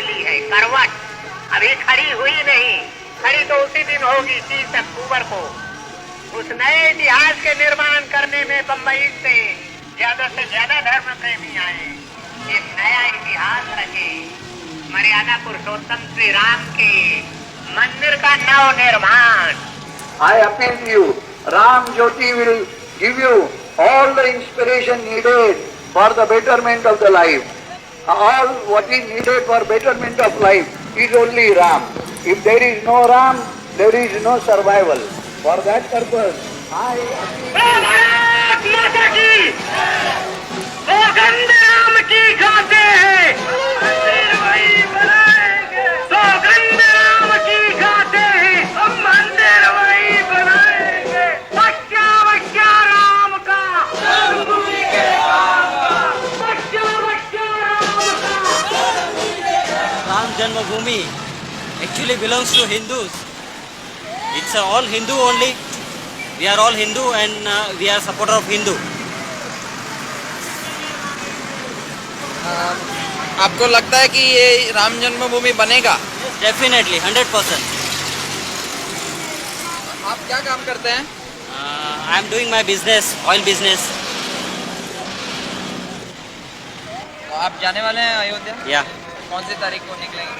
बदली है करवट, अभी खड़ी हुई नहीं, खड़ी तो उसी दिन होगी 30 अक्टूबर को। उस नए इतिहास के निर्माण करने में बम्बई से ज्यादा धर्म प्रेमी आए, एक नया इतिहास रचे, मर्यादा पुरुषोत्तम श्री राम के मंदिर का नव निर्माण। I appeal to you, Ram Jyoti will give you all the inspiration needed for the betterment of the life. All what is needed for betterment of life is only Ram. If there is no Ram, there is no survival. For that purpose, I Bharat माता की सौगंध राम की खाते हैं, सौगंध राम की खाते हैं, हम मंदिर वही बनाएंगे। बच्चा बच्चा राम का, बच्चा बच्चा राम का। Ram Janmabhoomi actually belongs to Hindus. It's all Hindu only. We are all Hindu and we are supporter of Hindu. आपको लगता है कि ये राम जन्मभूमि बनेगा? Definitely, 100%. आप क्या काम करते हैं? I am doing my business, oil business. तो आप जाने वाले हैं अयोध्या? Yeah. कौन सी तारीख को निकलेंगे?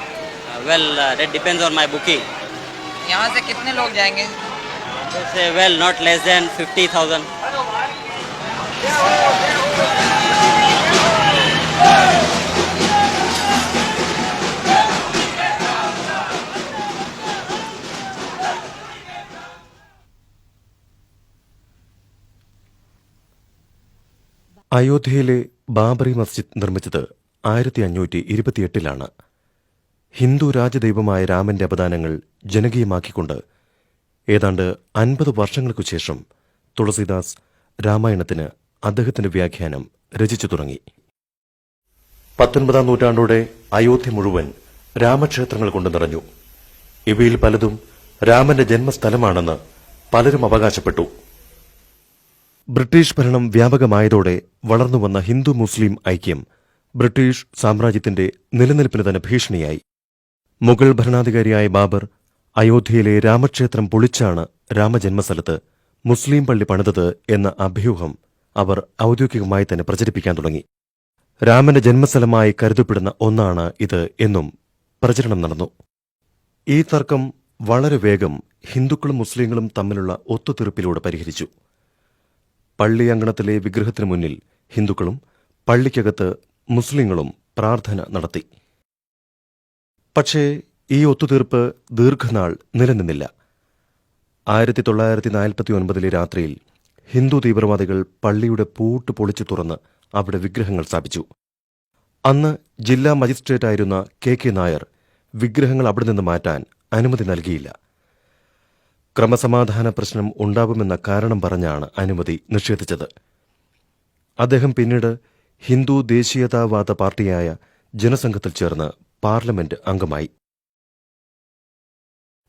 That depends on my booking. यहाँ से कितने लोग जाएंगे? Say, not less than 50,000. അയോധ്യയിലെ ബാബറി മസ്ജിദ് നിർമ്മിച്ചത് 1528 ഹിന്ദു രാജദൈവമായ രാമന്റെ അപദാനങ്ങൾ ജനകീയമാക്കിക്കൊണ്ട് ഏതാണ്ട് 50 വർഷങ്ങൾക്കു ശേഷം തുളസീദാസ് രാമായണത്തിന് അദ്ദേഹത്തിന്റെ വ്യാഖ്യാനം രചിച്ചു തുടങ്ങി. 19-ാം നൂറ്റാണ്ടോടെ അയോധ്യ മുഴുവൻ രാമക്ഷേത്രങ്ങൾ കൊണ്ട് നിറഞ്ഞു. ഇവയിൽ പലതും രാമന്റെ ജന്മസ്ഥലമാണെന്ന് പലരും അവകാശപ്പെട്ടു. ബ്രിട്ടീഷ് ഭരണം വ്യാപകമായതോടെ വളർന്നുവന്ന ഹിന്ദു മുസ്ലിം ഐക്യം ബ്രിട്ടീഷ് സാമ്രാജ്യത്തിന്റെ നിലനിൽപ്പിന് തന്നെ ഭീഷണിയായി. മുഗൾ ഭരണാധികാരിയായ ബാബർ അയോധ്യയിലെ രാമക്ഷേത്രം പൊളിച്ചാണ് രാമജന്മസ്ഥലത്ത് മുസ്ലിം പള്ളി പണിതത് എന്ന അഭ്യൂഹം അവർ ഔദ്യോഗികമായി തന്നെ പ്രചരിപ്പിക്കാൻ തുടങ്ങി. രാമന്റെ ജന്മസ്ഥലമായി കരുതപ്പെടുന്ന ഒന്നാണ് ഇത് എന്നും പ്രചരണം നടന്നു. ഈ തർക്കം വളരെ വേഗം ഹിന്ദുക്കളും മുസ്ലിങ്ങളും തമ്മിലുള്ള ഒത്തുതീർപ്പിലൂടെ പരിഹരിച്ചു. പള്ളി അങ്കണത്തിലെ വിഗ്രഹത്തിനു മുന്നിൽ ഹിന്ദുക്കളും പള്ളിക്കകത്ത് മുസ്ലിങ്ങളും പ്രാർത്ഥന നടത്തി. പക്ഷേ ഈ ഒത്തുതീർപ്പ് ദീർഘനാൾ നിലനിന്നില്ല. 1949 രാത്രിയിൽ ഹിന്ദു തീവ്രവാദികൾ പള്ളിയുടെ പൂട്ട് പൊളിച്ചു തുറന്ന് അവിടെ വിഗ്രഹങ്ങൾ സ്ഥാപിച്ചു. അന്ന് ജില്ലാ മജിസ്ട്രേറ്റായിരുന്ന കെ നായർ വിഗ്രഹങ്ങൾ അവിടെ നിന്ന് മാറ്റാൻ അനുമതി നൽകിയില്ല. ക്രമസമാധാന പ്രശ്നം ഉണ്ടാവുമെന്ന കാരണം പറഞ്ഞാണ് അനുമതി നിഷേധിച്ചത്. അദ്ദേഹം പിന്നീട് ഹിന്ദു ദേശീയതാവാദ പാർട്ടിയായ ജനസംഘത്തിൽ ചേർന്ന് പാർലമെന്റ് അംഗമായി.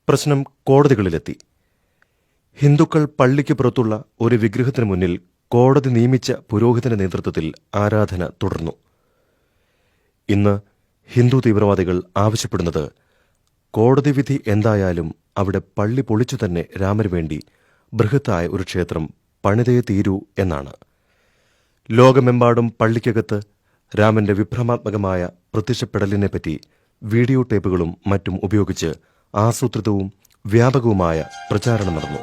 പ്രശ്നം കോടതികളിലെത്തി. ഹിന്ദുക്കൾ പള്ളിക്ക് പുറത്തുള്ള ഒരു വിഗ്രഹത്തിനു മുന്നിൽ കോടതി നിയമിച്ച പുരോഹിതന്റെ നേതൃത്വത്തിൽ ആരാധന തുടർന്നു. ഇന്ന് ഹിന്ദു തീവ്രവാദികൾ ആവശ്യപ്പെടുന്നത് കോടതി വിധി എന്തായാലും അവിടെ പള്ളി പൊളിച്ചു തന്നെ രാമനു വേണ്ടി ബൃഹത്തായ ഒരു ക്ഷേത്രം പണിതേ തീരൂ എന്നാണ്. ലോകമെമ്പാടും പള്ളിക്കകത്ത് രാമന്റെ വിഭ്രമാത്മകമായ പ്രത്യക്ഷപ്പെടലിനെപ്പറ്റി വീഡിയോ ടേപ്പുകളും മറ്റും ഉപയോഗിച്ച് ആസൂത്രിതവും വ്യാപകവുമായ പ്രചാരണം നടന്നു.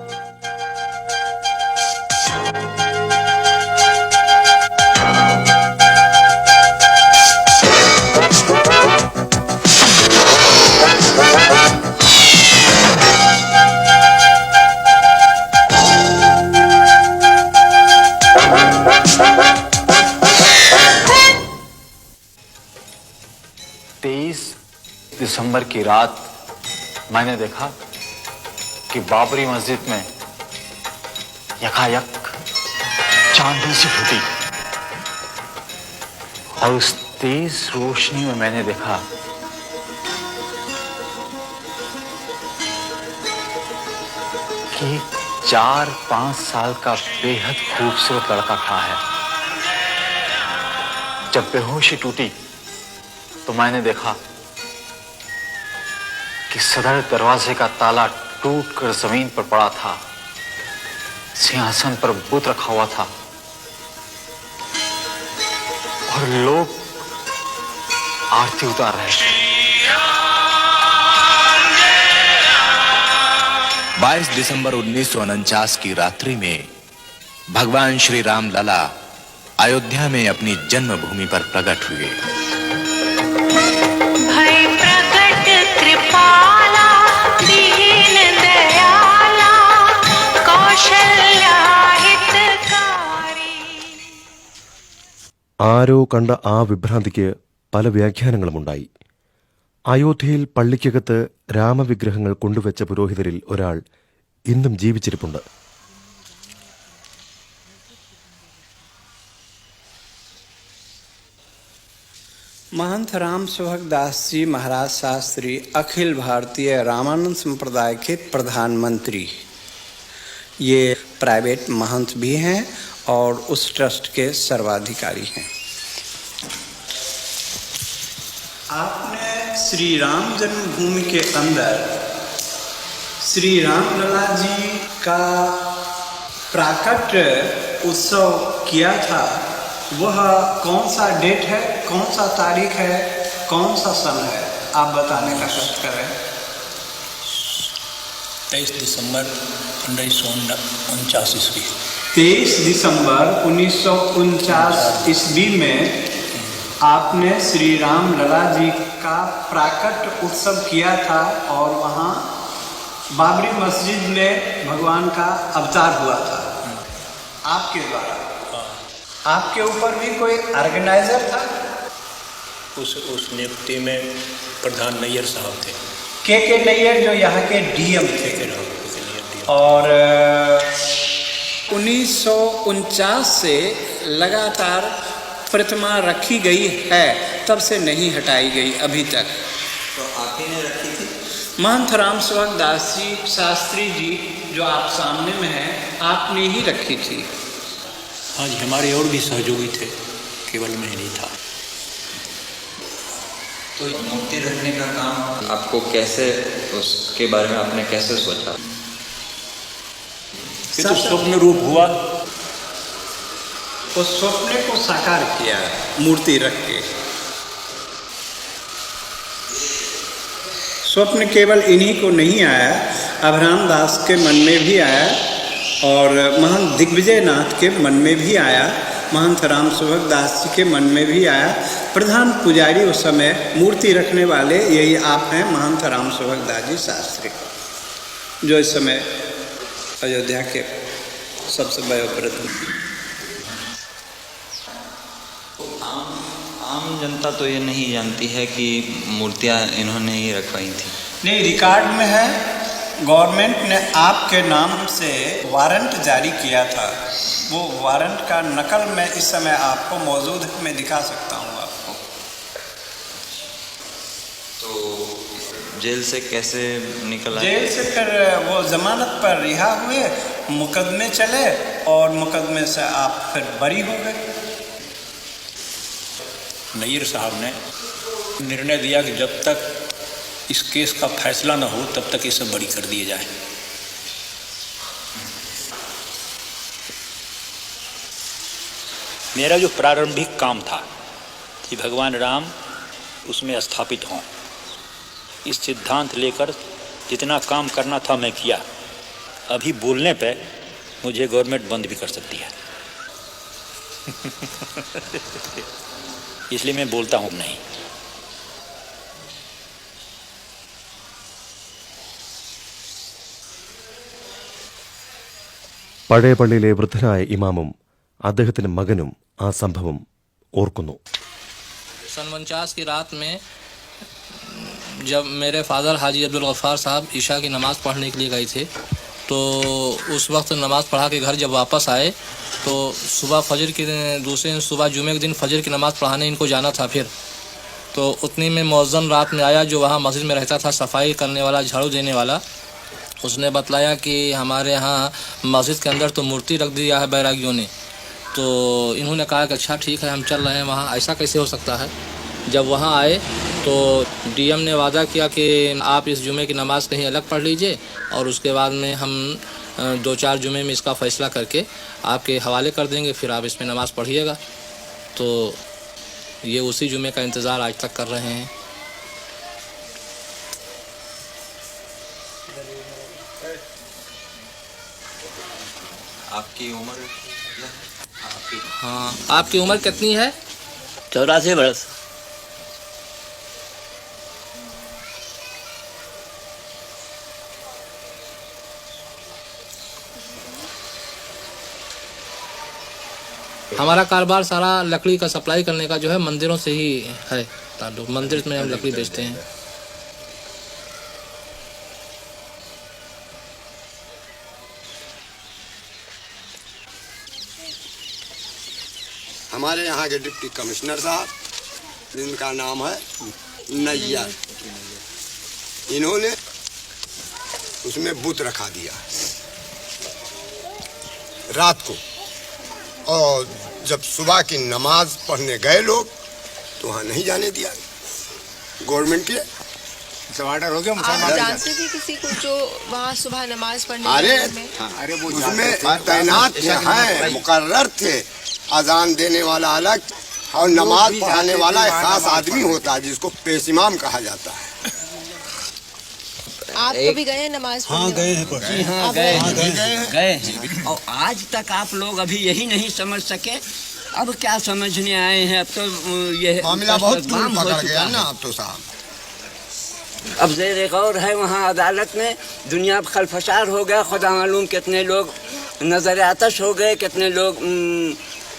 दिसंबर की रात मैंने देखा कि बाबरी मस्जिद में यकायक चांदनी सी फूटी और उस तेज रोशनी में मैंने देखा कि 4-5 साल का बेहद खूबसूरत लड़का खड़ा है। जब बेहोशी टूटी तो मैंने देखा कि सदर दरवाजे का ताला टूटकर जमीन पर पड़ा था। सिंहासन पर बुत रखा हुआ था और लोग आरती उतार रहे थे। 22 दिसंबर 1949 की रात्रि में भगवान श्री राम लला अयोध्या में अपनी जन्मभूमि पर प्रकट हुए। भय प्रकट कृपाला दीन दयाला कौशल्या हितकारी। ആരോ കണ്ട ആ വിഭ്രാന്തിക്ക് പല വ്യാഖ്യാനങ്ങളുമുണ്ടായി. അയോധ്യയിൽ പള്ളിക്കകത്ത് രാമവിഗ്രഹങ്ങൾ കൊണ്ടുവച്ച പുരോഹിതരിൽ ഒരാൾ ഇന്നും ജീവിച്ചിരിപ്പുണ്ട്. महंत राम सुभग दास जी महाराज शास्त्री अखिल भारतीय रामानंद संप्रदाय के प्रधानमंत्री, ये प्राइवेट महंत भी हैं और उस ट्रस्ट के सर्वाधिकारी हैं। आपने श्री राम जन्मभूमि के अंदर श्री राम लला जी का प्राकट उत्सव किया था। वह कौन सा डेट है, कौन सा तारीख है, कौन सा सन है, आप बताने का कष्ट करें। 23 दिसंबर 1949 ईस्वी। 23 दिसंबर 1949 ईस्वी में आपने श्री राम लला जी का प्राकट उत्सव किया था और वहाँ बाबरी मस्जिद में भगवान का अवतार हुआ था आपके द्वारा। आपके ऊपर भी कोई ऑर्गेनाइजर था? उस नियुक्ति में प्रधान नैयर साहब थे। के नैयर जो यहाँ के डीएम थे। और 1949 से लगातार प्रतिमा रखी गई है, तब से नहीं हटाई गई अभी तक। तो आप ही ने रखी थी? महंत राम सुभग दास जी शास्त्री जी जो आप सामने में हैं, आपने ही रखी थी। हाँ जी, हमारे और भी सहयोगी थे, केवल मैं नहीं था। तो मूर्ति रखने का काम आपको कैसे, उसके बारे में आपने कैसे सोचा? ये तो स्वप्न रूप हुआ। उस स्वप्न को साकार किया मूर्ति रख के। स्वप्न केवल इन्हीं को नहीं आया, अभराम दास के मन में भी आया और महंत दिग्विजय नाथ के मन में भी आया, महंत राम सुभग दास जी के मन में भी आया। प्रधान पुजारी उस समय मूर्ति रखने वाले यही आप हैं, महंत राम सुभग दास जी शास्त्री, जो इस समय अयोध्या के सबसे वयोवृद्ध। आम जनता तो ये नहीं जानती है कि मूर्तियाँ इन्होंने ही रखवाई थी। नहीं, रिकॉर्ड में है। गवर्नमेंट ने आपके नाम से वारंट जारी किया था। वो वारंट का नकल मैं इस समय आपको मौजूद है, मैं दिखा सकता हूँ आपको। तो जेल से कैसे निकला? जेल से फिर वो जमानत पर रिहा हुए, मुकदमे चले और मुकदमे से आप फिर बरी हो गए। नैयर साहब ने निर्णय दिया कि जब तक इस केस का फैसला न हो तब तक इसे बरी कर दिए जाए। मेरा जो प्रारंभिक काम था कि भगवान राम उसमें स्थापित हों, इस सिद्धांत लेकर जितना काम करना था मैं किया। अभी बोलने पे मुझे गवर्नमेंट बंद भी कर सकती है। इसलिए मैं बोलता हूँ नहीं। പഴയ പള്ളിയിലെ വൃദ്ധനായ ഇമാമും അദ്ദേഹത്തിന്റെ മകനും ആ സംഭവം ഓർക്കുന്നു. सन 49 की रात में जब मेरे फादर हाजी अब्दुल गफ्फार साहब ईशा की नमाज़ पढ़ने के लिए गए थे, तो उस वक्त नमाज़ पढ़ा के घर जब वापस आए तो सुबह फजर के दूसरे दिन सुबह जुमे के दिन फजर की नमाज़ पढ़ाने इनको जाना था। फिर तो उतनी में मौज़न रात में आया, जो वहाँ मस्जिद में रहता था, सफाई करने वाला, झाड़ू देने वाला। उसने बतलाया कि हमारे यहाँ मस्जिद के अंदर तो मूर्ति रख दिया है बैरागियों ने। तो इन्होंने कहा कि अच्छा ठीक है, हम चल रहे हैं वहाँ। ऐसा कैसे हो सकता है जब वहाँ आए तो डीएम ने वादा किया कि आप इस जुमे की नमाज़ कहीं अलग पढ़ लीजिए और उसके बाद में हम 2-4 जुमे में इसका फ़ैसला करके आपके हवाले कर देंगे, फिर आप इसमें नमाज़ पढ़िएगा। तो ये उसी जुमे का इंतज़ार आज तक कर रहे हैं। आपकी उम्र? हाँ, आपकी उम्र कितनी है? 84 वर्ष। हमारा कारोबार सारा लकड़ी का सप्लाई करने का जो है मंदिरों से ही है। मंदिर में हम लकड़ी बेचते हैं। हमारे यहाँ के डिप्टी कमिश्नर साहब, जिनका नाम है नैयर, इन्होंने उसमें बुत रखा दिया रात को, और जब सुबह की नमाज पढ़ने गए लोग तो वहाँ नहीं जाने दिया। गवर्नमेंट के ऑर्डर हो गया। आप जानते थे किसी को जो वहाँ सुबह नमाज पढ़ने? अरे वो उसमें तैनात हैं, मुकर्रर थे। अजान देने वाला अलग और नमाज पढ़ाने वाला एक खास आदमी होता है जिसको पेश इमाम कहा जाता है। आप कभी गए नमाज पढ़ने? हाँ गए हैं। जी हाँ गए हैं। और आज तक आप लोग अभी यही नहीं समझ सके, अब क्या समझने आए हैं? अब तो ये मामला बहुत दूर पकड़ गया ना अब तो साहब। अब ज़ेर गौर है वहाँ अदालत में, दुनिया खलफसार हो गया, खुदा मालूम कितने लोग नजर आतश हो गए, कितने लोग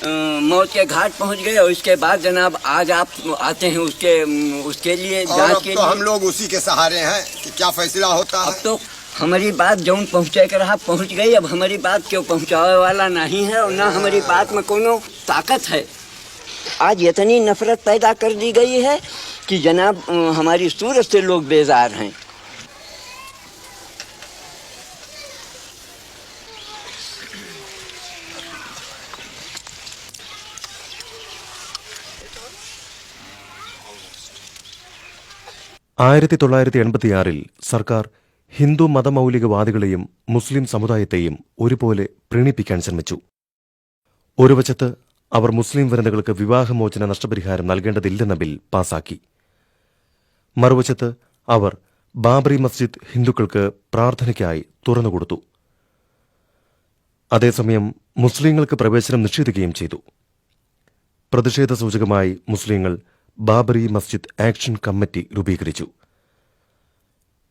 मौत के घाट पहुँच गए। और इसके बाद जनाब आज आप आते हैं उसके लिए जांच के लिए। तो हम लोग उसी के सहारे हैं कि क्या फैसला होता है। अब तो हमारी बात जौन पहुँचे कर रहा पहुँच गई, अब हमारी बात क्यों पहुँचावे वाला नहीं है और ना हमारी बात में कोनो ताकत है। आज इतनी नफरत पैदा कर दी गई है कि जनाब हमारी सूरत से लोग बेजार हैं। ആയിരത്തി 1986 സർക്കാർ ഹിന്ദു മതമൗലികവാദികളെയും മുസ്ലിം സമുദായത്തെയും ഒരുപോലെ പ്രീണിപ്പിക്കാൻ ശ്രമിച്ചു. ഒരു വശത്ത് അവർ മുസ്ലിം വനിതകൾക്ക് വിവാഹമോചന നഷ്ടപരിഹാരം നൽകേണ്ടതില്ലെന്ന ബിൽ പാസാക്കി. മറുവശത്ത് അവർ ബാബറി മസ്ജിദ് ഹിന്ദുക്കൾക്ക് പ്രാർത്ഥനയ്ക്കായി തുറന്നുകൊടുത്തു. അതേസമയം മുസ്ലിങ്ങൾക്ക് പ്രവേശനം നിഷേധിക്കുകയും ചെയ്തു. പ്രതിഷേധ സൂചകമായി മുസ്ലിങ്ങൾ ബാബറി മസ്ജിദ് ആക്ഷൻ കമ്മിറ്റി രൂപീകരിച്ചു.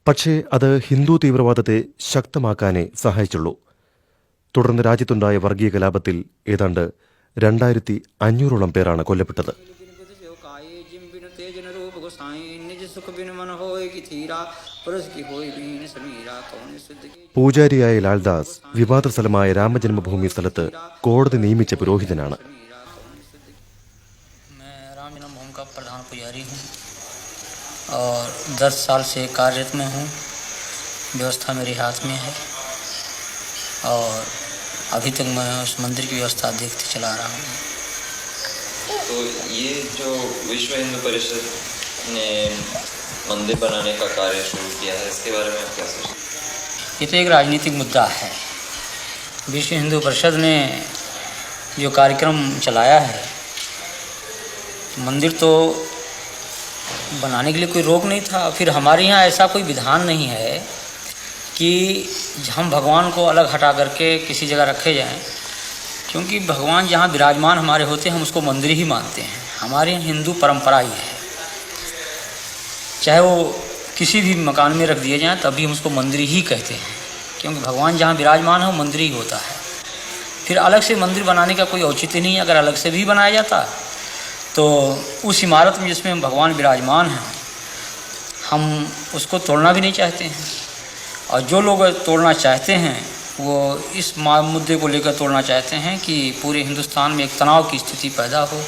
പക്ഷേ അത് ഹിന്ദു തീവ്രവാദത്തെ ശക്തമാക്കാനേ സഹായിച്ചുള്ളൂ. തുടർന്ന് രാജ്യത്തുണ്ടായ വർഗീയ കലാപത്തിൽ ഏതാണ്ട് 2500ഓളം പേരാണ് കൊല്ലപ്പെട്ടത്. പൂജാരിയായ ലാൽദാസ് വിവാദ സ്ഥലമായ രാമജന്മഭൂമി സ്ഥലത്ത് കോടതി നിയമിച്ച പുരോഹിതനാണ്. प्रधान पुजारी हूँ और 10 साल से कार्यरत में हूँ। व्यवस्था मेरे हाथ में है और अभी तक मैं उस मंदिर की व्यवस्था देखते चला रहा हूँ। तो ये जो विश्व हिंदू परिषद ने मंदिर बनाने का कार्य शुरू किया है, इसके बारे में आप क्या सोचते हैं? ये तो एक राजनीतिक मुद्दा है। विश्व हिंदू परिषद ने जो कार्यक्रम चलाया है, मंदिर तो बनाने के लिए कोई रोक नहीं था। फिर हमारे यहाँ ऐसा कोई विधान नहीं है कि हम भगवान को अलग हटा करके किसी जगह रखे जाएं, क्योंकि भगवान जहाँ विराजमान हमारे होते हैं हम उसको मंदिर ही मानते हैं। हमारे यहाँ हिंदू परंपरा ही है, चाहे वो किसी भी मकान में रख दिए जाएं तब भी हम उसको मंदिर ही कहते हैं, क्योंकि भगवान जहाँ विराजमान है वो मंदिर ही होता है। फिर अलग से मंदिर बनाने का कोई औचित्य नहीं है। अगर अलग से भी बनाया जाता तो उस इमारत में जिसमें भगवान विराजमान हैं हम उसको तोड़ना भी नहीं चाहते हैं। और जो लोग तोड़ना चाहते हैं वो इस मुद्दे को लेकर तोड़ना चाहते हैं कि पूरे हिंदुस्तान में एक तनाव की स्थिति पैदा हो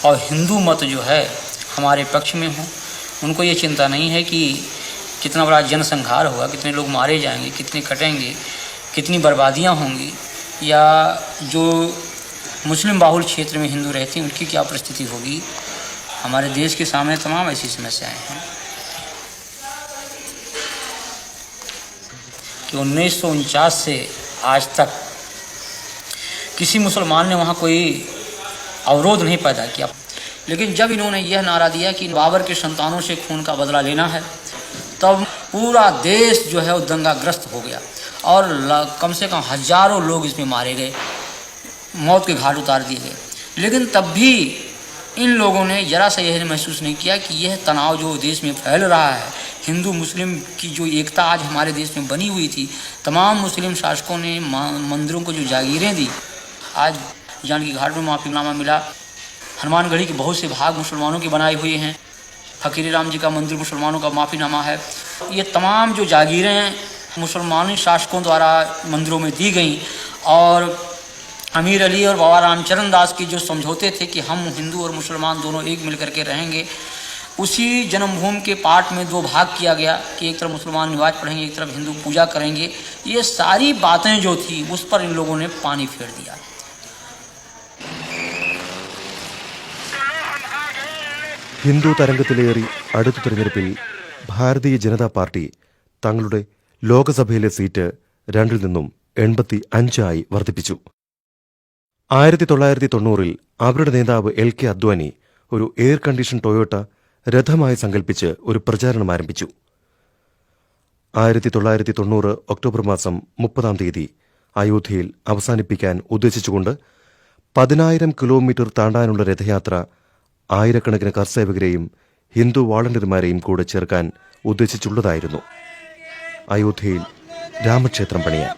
और हिंदू मत जो है हमारे पक्ष में हो। उनको ये चिंता नहीं है कि कितना बड़ा जनसंहार होगा, कितने लोग मारे जाएंगे, कितने कटेंगे, कितनी बर्बादियाँ होंगी, या जो मुस्लिम बाहुल क्षेत्र में हिंदू रहते हैं उनकी क्या परिस्थिति होगी। हमारे देश के सामने तमाम ऐसी समस्याएं हैं कि 1949 से आज तक किसी मुसलमान ने वहाँ कोई अवरोध नहीं पैदा किया। लेकिन जब इन्होंने यह नारा दिया कि बाबर के संतानों से खून का बदला लेना है, तब पूरा देश जो है वो दंगाग्रस्त हो गया और कम से कम हजारों लोग इसमें मारे गए, मौत के घाट उतार दिए गए। लेकिन तब भी इन लोगों ने जरा सा यह महसूस नहीं किया कि यह तनाव जो देश में फैल रहा है, हिंदू मुस्लिम की जो एकता आज हमारे देश में बनी हुई थी, तमाम मुस्लिम शासकों ने मंदिरों को जो जागीरें दी, आज जानकी घाट में माफ़ीनामा मिला, हनुमानगढ़ी के बहुत से भाग मुसलमानों के बनाए हुए हैं, फकीर राम जी का मंदिर मुसलमानों का माफ़ीनामा है। ये तमाम जो जागीरें मुसलमानी शासकों द्वारा मंदिरों में दी गई और अमीर अली और बाबा रामचरण दास की जो समझौते थे कि हम हिंदू और मुसलमान दोनों एक मिल करके रहेंगे, उसी जन्मभूमि के पाठ में दो भाग किया गया कि एक तरफ मुसलमान नमाज पढ़ेंगे, एक तरफ हिंदू पूजा करेंगे। ये सारी बातें जो थी उस पर इन लोगों ने पानी फेर दिया। ഹിന്ദു തരംഗത്തിലേറി അടുത്ത തെരഞ്ഞെടുപ്പിൽ ഭാരതീയ ജനതാ പാർട്ടി തങ്ങളുടെ ലോകസഭയിലെ സീറ്റ് 2 നിന്നും 85 വർദ്ധിപ്പിച്ചു. 1990 അവരുടെ നേതാവ് LK അദ്വാനി ഒരു എയർ കണ്ടീഷൻ ടൊയോട്ട രഥമായി സങ്കല്പിച്ച് ഒരു പ്രചാരണം ആരംഭിച്ചു. 1990 ഒക്ടോബർ മാസം 30 അയോധ്യയിൽ അവസാനിപ്പിക്കാൻ ഉദ്ദേശിച്ചുകൊണ്ട് 10,000 കിലോമീറ്റർ താണ്ടാനുള്ള രഥയാത്ര ആയിരക്കണക്കിന് കർസേവകരെയും ഹിന്ദു വാളണ്ടിയർമാരെയും കൂടെ ചേർക്കാൻ ഉദ്ദേശിച്ചുള്ളതായിരുന്നു. അയോധ്യയിൽ രാമക്ഷേത്രം പണിയാൻ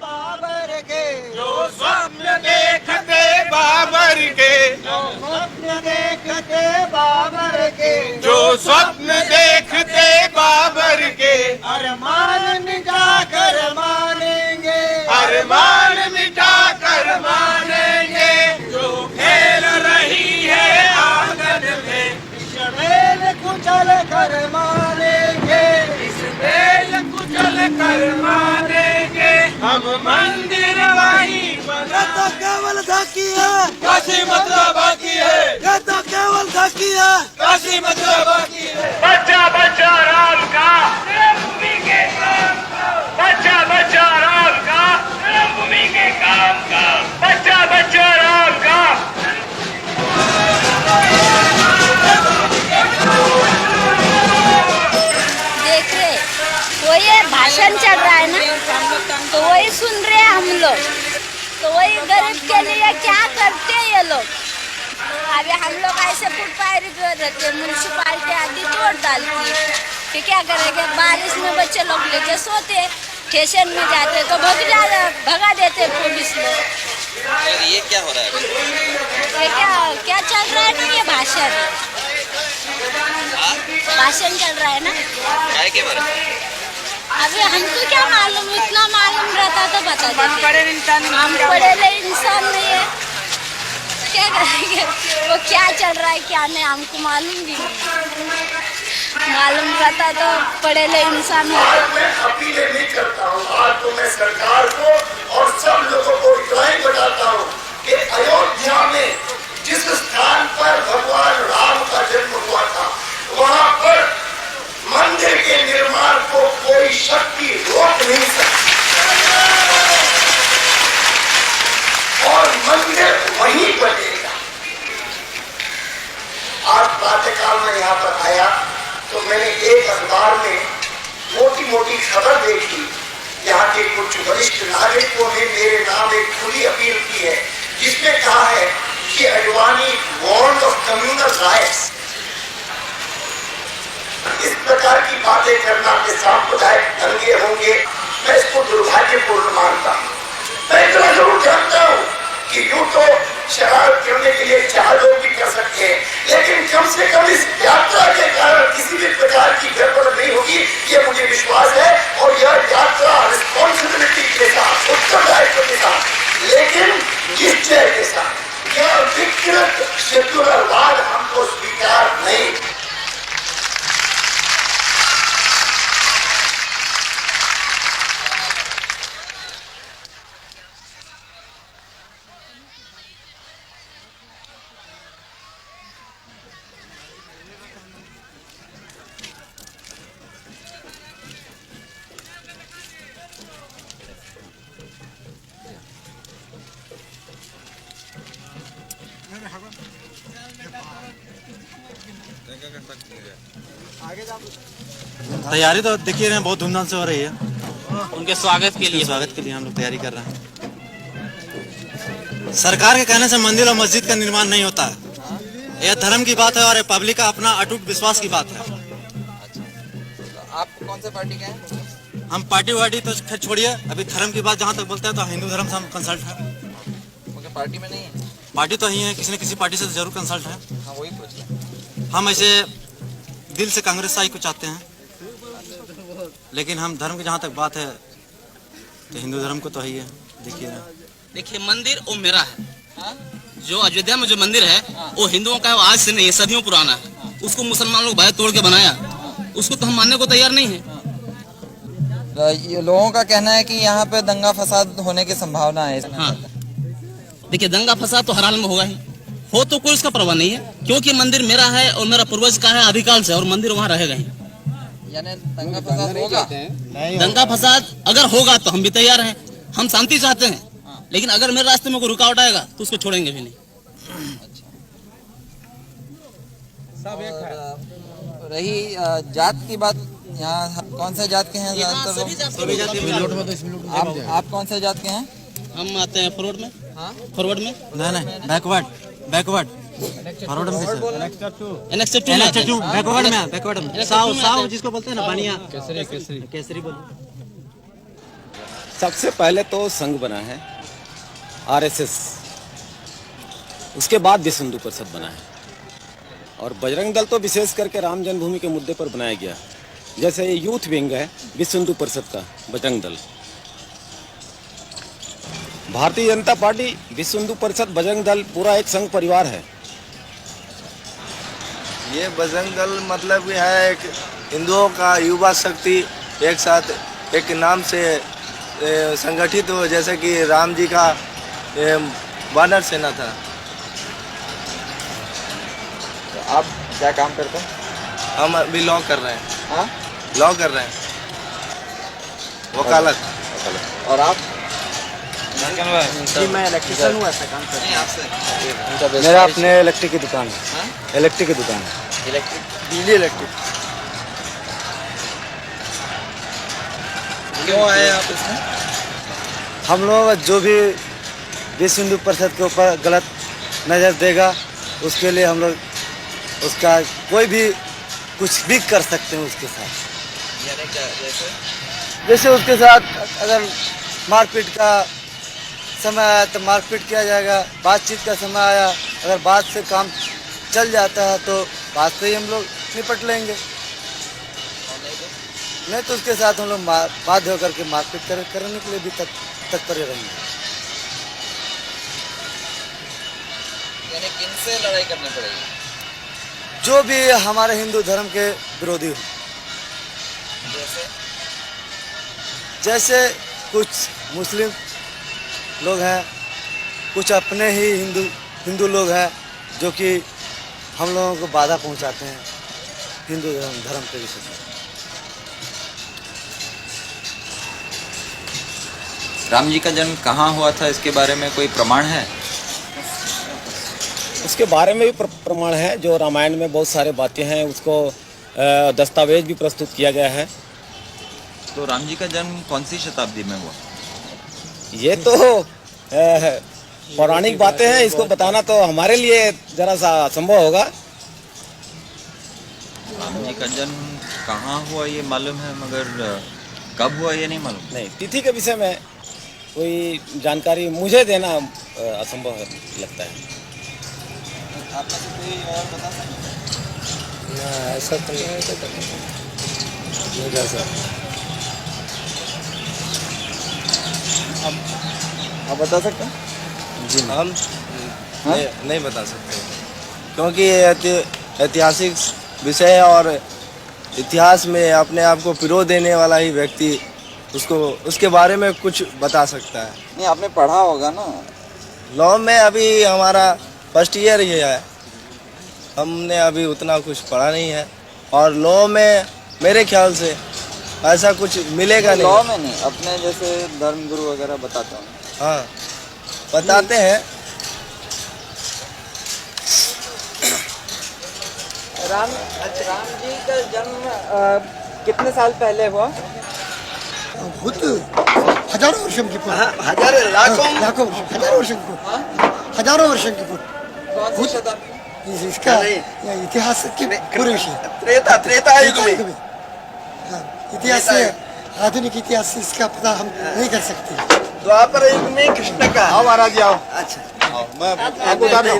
जो स्वप्न देखते बाबर के अरमान मिटा कर मानेंगे, अरमान मिटा कर मानेंगे। जो खेल रही है आंगन में इस बेल कुचल कर मानेंगे, इस बेल कुचल कर मानेंगे। हम मंदिर वही बना तो केवल झांकी है, काशी मतलब बाकी है। ये तो केवल झांकी है, काशी मतलब बाकी है। बच्चा बच्चा राम का भूमि के काम का, बच्चा बच्चा राम का भूमि के काम का, बच्चा बच्चा राम का। देख रहे वो ये भाषण चल रहा है ना, तो वही सुन रहे हैं हम लोग। तो वही गरीब के लिए क्या करते हैं ये लोग। अभी हम लोग ऐसे फुटपाथ रहते, म्यूनसिपालिटी आदि तोड़ डालती है, कि क्या करेंगे। बारिश में बच्चे लोग लेके सोते, स्टेशन में जाते तो भगा देते पुलिस लोग। ये क्या हो रहा है? ये क्या चल रहा है ना, ये भाषण चल रहा है ना। के बारे में अभी हमको क्या मालूम, इतना मालूम रहता तो बता देते। हम पढ़े इंसान नहीं है, क्या करेंगे। वो क्या चल रहा है क्या नहीं हमको मालूम भी नहीं। मालूम रहता तो पढ़े ले इंसान होते। मैं अपील नहीं करता हूँ, आज तो मैं सरकार को और सब लोगों को इतना बताता हूँ कि अयोध्या में जिस स्थान पर भगवान राम का जन्म हुआ था, वहाँ पर मंदिर के निर्माण को कोई शक्ति रोक नहीं सकती और मंदिर वहीं बनेगा। आज प्रातःकाल में यहाँ पर आया तो मैंने एक अखबार में मोटी मोटी खबर देखी। यहाँ के कुछ वरिष्ठ नागरिकों ने मेरे नाम एक खुली अपील की है, जिसमें कहा है कि Advani warned of communal riots. इस प्रकार की बातें करना के सांप्रदायिक दंगे होंगे, मैं इसको दुर्भाग्यपूर्ण मानता हूँ। मैं इतना जरूर जानता हूँ कि यूं तो शरारत करने के लिए 4 लोग भी कर सकते हैं, लेकिन कम से कम इस यात्रा के कारण किसी भी प्रकार की गड़बड़ नहीं होगी, ये मुझे विश्वास है। और यह यात्रा रिस्पॉन्सिबिलिटी के साथ, उत्तरदायित्व के साथ, लेकिन निश्चय के साथ। यह विकृत सेक्युलरवाद हमको स्वीकार नहीं। तैयारी तो देखिए रहे हैं, बहुत धूमधाम से हो रही है। उनके स्वागत के लिए हम लोग तैयारी कर रहे हैं। सरकार के कहने से मंदिर और मस्जिद का निर्माण नहीं होता है। यह धर्म की बात है और पब्लिक का अपना अटूट विश्वास की बात है। आप कौन से पार्टी के हैं? हम पार्टी वार्टी तो खैर छोड़िए, अभी धर्म की बात जहाँ तक बोलते हैं तो हिंदू धर्म से हम कंसल्ट है। पार्टी में नहीं है? पार्टी तो ही है, किसी न किसी पार्टी से जरूर कंसल्ट है। हाँ, वही पूछ रहे। हम ऐसे दिल से कांग्रेस साई को चाहते हैं, लेकिन हम धर्म की जहाँ तक बात है तो हिंदू धर्म को तो ही है। देखिए मंदिर वो मेरा है, जो अयोध्या में जो मंदिर है वो हिंदुओं का है, वो आज से नहीं है, सदियों पुराना है। उसको मुसलमान लोग भाई तोड़ के बनाया, उसको तो हम मानने को तैयार नहीं है। ये लोगों का कहना है कि यहाँ पे दंगा फसाद होने की संभावना है। हाँ, देखिए दंगा फसाद तो हर हाल में होगा ही, हो तो कोई उसका परवाह नहीं है, क्योंकि मंदिर मेरा है और मेरा पूर्वज का है आदिकाल से, और मंदिर वहाँ रहेगा ही। यानी दंगा फसाद होगा? दंगा फसाद अगर होगा तो हम भी तैयार हैं, हम शांति चाहते हैं, लेकिन अगर मेरे रास्ते में कोई रुकावट आएगा तो उसको छोड़ेंगे भी नहीं। रही जात की बात, यहाँ कौन से जात के हैं ज्यादातर? आप कौन से जात के हैं? हम आते हैं फॉरवर्ड में। हाँ? फॉरवर्ड में? नहीं, बैकवर्ड फॉरवर्ड में। बैकवर्ड में साव जिसको बोलते हैं ना, बानिया केसरी बोलो। सबसे पहले तो संघ बना है आरएसएस, उसके बाद विश्व हिंदू परिषद बना है, और बजरंग दल तो विशेष करके राम जन्मभूमि के मुद्दे पर बनाया गया। जैसे ये यूथ विंग है विश्व हिंदू परिषद का बजरंग दल, भारतीय जनता पार्टी, विश्व हिंदू परिषद, बजरंग दल पूरा एक संघ परिवार है। ये बजरंग दल मतलब है एक हिंदुओं का युवा शक्ति एक साथ एक नाम से संगठित हो, जैसे कि राम जी का वानर सेना था। तो आप क्या काम करते हैं? हम अभी लॉ कर रहे हैं। हाँ? लॉ कर रहे हैं, वकालत। और आप? मैं इलेक्ट्रिशियन हूँ, ऐसा काम करते हैं। आपसे मेरा अपने इलेक्ट्रिक की दुकान है। इलेक्ट्रिक की दुकान है, बिजली इलेक्ट्रिक। क्यों आए आप इसमें? हम लोग जो भी विश्व हिंदू परिषद के ऊपर गलत नज़र देगा उसके लिए हम लोग उसका कोई भी कुछ भी कर सकते हैं उसके साथ। यानी क्या? जैसे उसके साथ अगर मारपीट का समय आया तो मारपीट किया जाएगा, बातचीत का समय आया अगर बात से काम चल जाता है तो बात से ही हम लोग निपट लेंगे, नहीं तो उसके साथ हम लोग बाध्य होकर के मारपीट करने के लिए भी तत्पर रहेंगे। यानी किनसे लड़ाई करनी पड़ेगी? जो भी हमारे हिंदू धर्म के विरोधी हो, जैसे कुछ मुस्लिम लोग हैं, कुछ अपने ही हिंदू लोग हैं जो कि हम लोगों को बाधा पहुंचाते हैं हिंदू धर्म के विषय में। राम जी का जन्म कहाँ हुआ था, इसके बारे में कोई प्रमाण है? उसके बारे में भी प्रमाण है, जो रामायण में बहुत सारे बातें हैं, उसको दस्तावेज भी प्रस्तुत किया गया है। तो राम जी का जन्म कौन सी शताब्दी में हुआ? ये तो पौराणिक बातें हैं, इसको बताना तो हमारे लिए जरा सा असंभव होगा। राम जी का जन्म कहाँ हुआ ये मालूम है, मगर कब हुआ ये नहीं मालूम। नहीं, तिथि के विषय में कोई जानकारी मुझे देना असंभव लगता है। आप में से कोई और बता सकते हैं? ऐसा तो नहीं कर सकते। आप बता सकते हैं? जी हम नहीं बता सकते, क्योंकि ये ऐतिहासिक विषय है और इतिहास में अपने आप को पिरो देने वाला ही व्यक्ति उसको उसके बारे में कुछ बता सकता है। नहीं, आपने पढ़ा होगा ना लॉ में? अभी हमारा फर्स्ट ईयर ही है, हमने अभी उतना कुछ पढ़ा नहीं है, और लॉ में मेरे ख्याल से ऐसा कुछ मिलेगा नहीं। लॉ में नहीं, अपने जैसे धर्मगुरु वगैरह बताता हूँ। हाँ, बताते हैं। राम जी का जन्म कितने साल पहले हुआ? हजारों वर्षांची पूर्वी. हजारों वर्षांची पूर्वी. इसका इतिहास की पूर्व विषय. त्रेता युग में. इतिहास आधुनिक इतिहास इसका पता हम नहीं कर सकते. द्वापर युग में कृष्ण का. आओ महाराज जी आओ. अच्छा. मैं आपको बता दूं.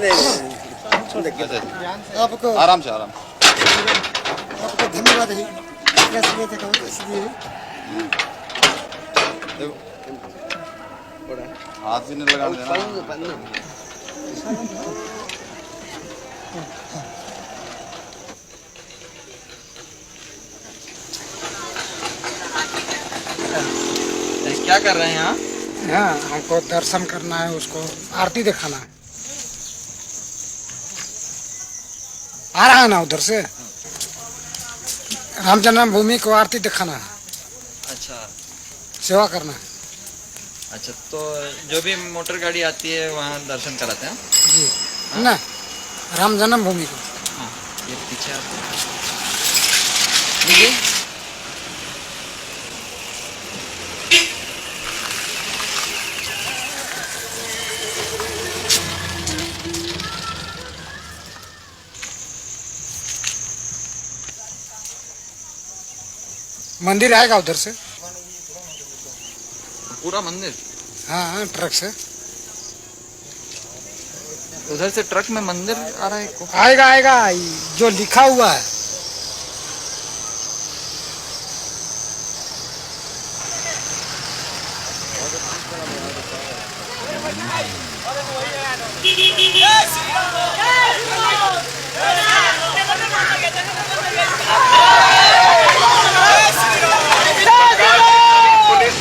आपको आराम से आराम. आपको धन्यवाद है. इसलिए हाथ भी नहीं लगाने देना. क्या कर रहे हैं यहाँ? हाँ, हमको दर्शन करना है, उसको आरती दिखाना है. आ रहा है ना उधर से. राम जन्मभूमि को आरती दिखाना है. अच्छा. सेवा करना है. अच्छा, तो जो भी मोटर गाड़ी आती है वहाँ दर्शन कराते हैं? जी. है ना, राम जन्मभूमि को. हाँ, ये पीछे आते हैं. लीजिए. मंदिर आएगा उधर से. पूरा मंदिर? हाँ, ट्रक से. उधर से ट्रक में मंदिर आ रहा है? आएगा जो लिखा हुआ है.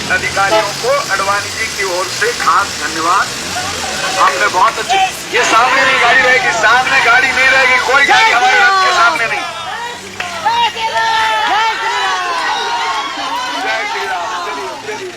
अधिकारियों को अडवाणी जी की ओर से खास धन्यवाद. आपने बहुत अच्छी. ये सामने नहीं गाड़ी रहेगी, सामने गाड़ी नहीं रहेगी, कोई गाड़ी हमारे रथ के सामने नहीं. जय श्री राम. चलिए.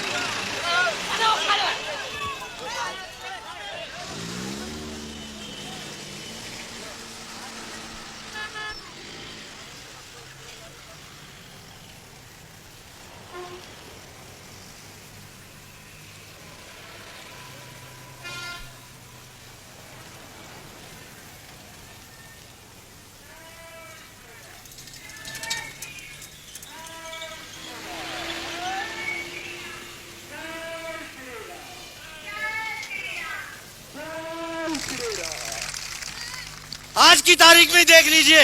आज की तारीख में देख लीजिए,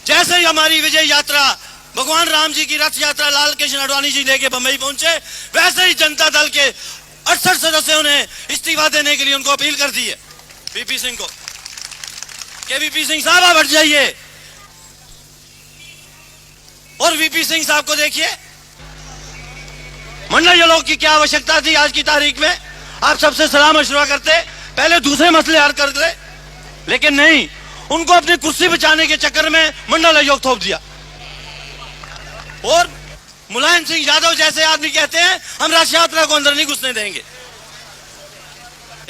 जैसे ही हमारी विजय यात्रा भगवान राम जी की रथ यात्रा लाल कृष्ण आडवाणी जी लेके बंबई पहुंचे, वैसे ही जनता दल के 68 सदस्यों ने इस्तीफा देने के लिए उनको अपील कर दी है वीपी सिंह को कि वीपी सिंह साहब आप हट जाइए. और वीपी सिंह साहब को देखिए, मंडल लोग की क्या आवश्यकता थी आज की तारीख में. आप सबसे सलाह मशवरा करते, पहले दूसरे मसले हल कर दे, लेकिन नहीं, उनको अपनी कुर्सी बचाने के चक्कर में मंडल आयोग थोप दिया. और मुलायम सिंह यादव जैसे आदमी कहते हैं हम रथ यात्रा को अंदर नहीं घुसने देंगे.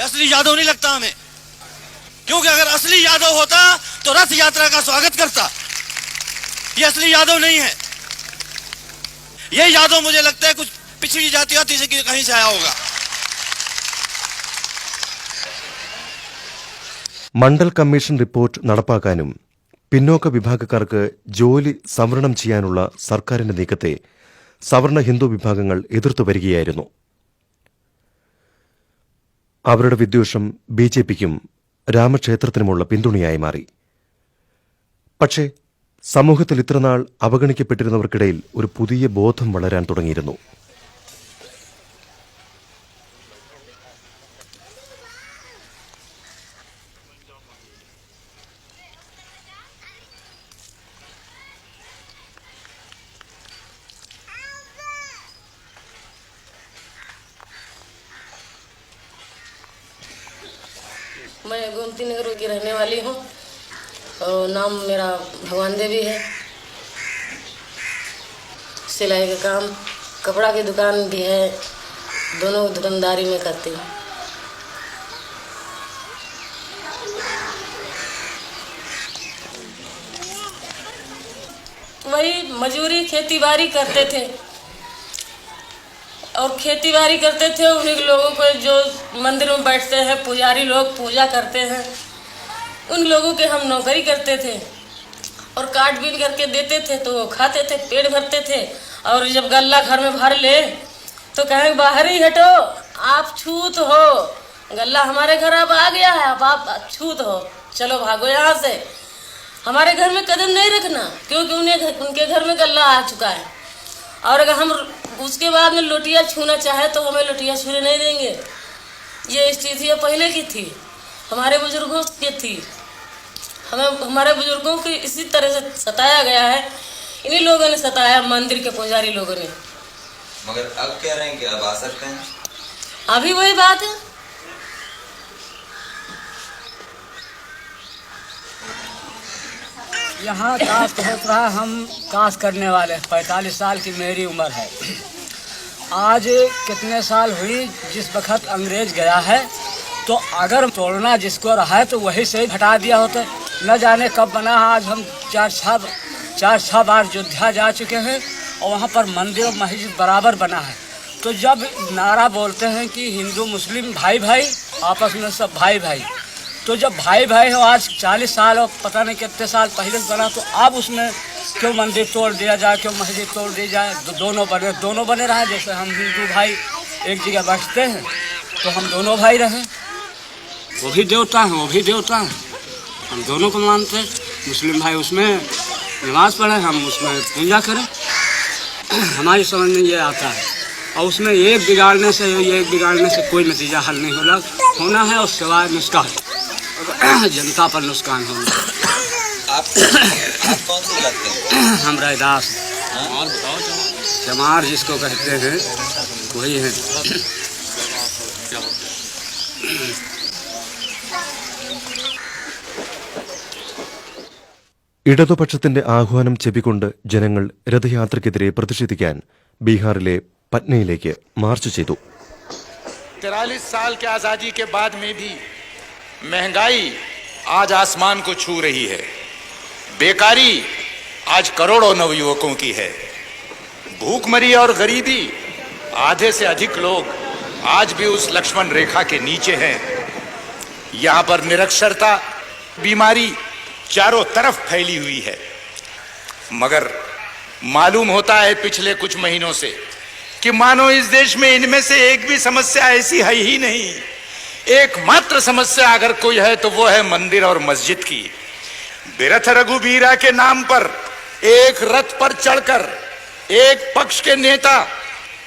असली यादव नहीं लगता हमें, क्योंकि अगर असली यादव होता तो रथ यात्रा का स्वागत करता. ये असली यादव नहीं है. ये यादव मुझे लगता है कुछ पिछड़ी जाति होती से कहीं से आया होगा. മണ്ഡൽ കമ്മീഷൻ റിപ്പോർട്ട് നടപ്പാക്കാനും പിന്നോക്ക വിഭാഗക്കാർക്ക് ജോലി സംവരണം ചെയ്യാനുള്ള സർക്കാരിന്റെ നീക്കത്തെ സവർണ ഹിന്ദു വിഭാഗങ്ങൾ എതിർത്തു വരികയായിരുന്നു. അവരുടെ വിദ്വേഷം ബിജെപിക്കും രാമക്ഷേത്രത്തിനുമുള്ള പിന്തുണയായി മാറി. പക്ഷേ സമൂഹത്തിൽ ഇത്രനാൾ അവഗണിക്കപ്പെട്ടിരുന്നവർക്കിടയിൽ ഒരു പുതിയ ബോധം വളരാൻ തുടങ്ങിയിരുന്നു. मैं गोमती नगर की रहने वाली हूँ और नाम मेरा भगवान देवी है. सिलाई का काम, कपड़ा की दुकान भी है, दोनों दुकानदारी में करती हूँ. वही मजूरी खेती बाड़ी करते थे और खेती बाड़ी करते थे। उन्हीं लोगों को जो मंदिर में बैठते हैं पुजारी लोग पूजा करते हैं, उन लोगों के हम नौकरी करते थे और काट बीन करके देते थे तो वो खाते थे, पेट भरते थे। और जब गल्ला घर में भर ले तो कहें बाहर ही हटो, आप छूत हो, गल्ला हमारे घर अब आ गया है, अब आप छूत हो, चलो भागो यहाँ से, हमारे घर में कदम नहीं रखना, क्योंकि उनके घर में गल्ला आ चुका है। और अगर हम उसके बाद में लोटिया छूना चाहे तो हमें लोटिया छूने नहीं देंगे। ये स्थितियाँ पहले की थी, हमारे बुजुर्गों की थी। हमें हमारे बुजुर्गों को इसी तरह से सताया गया है, इन्हीं लोगों ने सताया, मंदिर के पुजारी लोगों ने। मगर अब कह रहे हैं कि अब आ सकते हैं, अभी वही बात है। यहाँ काश होता है, हम काश करने वाले 45 साल की मेरी उम्र है। आज कितने साल हुई जिस वक्त अंग्रेज गया है, तो अगर तोड़ना जिसको रहा है तो वही से हटा दिया होता। न जाने कब बना है। आज हम चार छह बार अयोध्या जा चुके हैं और वहाँ पर मंदिर और मस्जिद बराबर बना है। तो जब नारा बोलते हैं कि हिंदू मुस्लिम भाई भाई, आपस में सब भाई भाई, तो जब भाई भाई हो आज 40 साल और पता नहीं कितने साल पहले से बना, तो अब उसमें क्यों मंदिर तोड़ दिया जाए, क्यों मस्जिद तोड़ दी जाए? दोनों बने रहे। जैसे हम हिंदू भाई एक जगह बैठते हैं तो हम दोनों भाई रहे। वो भी देवता हैं, वो भी देवता हैं, हम दोनों को मानते हैं। मुस्लिम भाई उसमें नमाज पढ़े, हम उसमें पूजा करें, हमारी समझ में ये आता है। और उसमें एक बिगाड़ने से कोई नतीजा हल नहीं होना है, और सिवाय नुकसान, जनता पर नुकसान होना। आप कौन सी लगते हैं? हम रैदास चमार जिसको कहते हैं वही है। ഇടതുപക്ഷത്തിന്റെ ആഹ്വാനം ചെവിക്കൊണ്ട് ജനങ്ങൾ രഥയാത്രയ്ക്കെതിരെ പ്രതിഷേധിക്കാൻ ബീഹാറിലെ പട്നയിലേക്ക് മാർച്ച് ചെയ്തു. 43 साल के आज़ादी के बाद में भी महंगाई आज आसमान को छू रही है, बेकारी आज करोड़ों नवयुवकों की है, भूखमरी और गरीबी आधे से अधिक लोग आज भी उस लक्ष्मण रेखा के नीचे हैं। यहाँ पर निरक्षरता बीमारी चारों तरफ फैली हुई है। मगर मालूम होता है पिछले कुछ महीनों से कि मानो इस देश में इनमें से एक भी समस्या ऐसी है ही नहीं। एकमात्र समस्या अगर कोई है तो वो है मंदिर और मस्जिद की। बिरथ रघुबीरा के नाम पर एक रथ पर चढ़कर एक पक्ष के नेता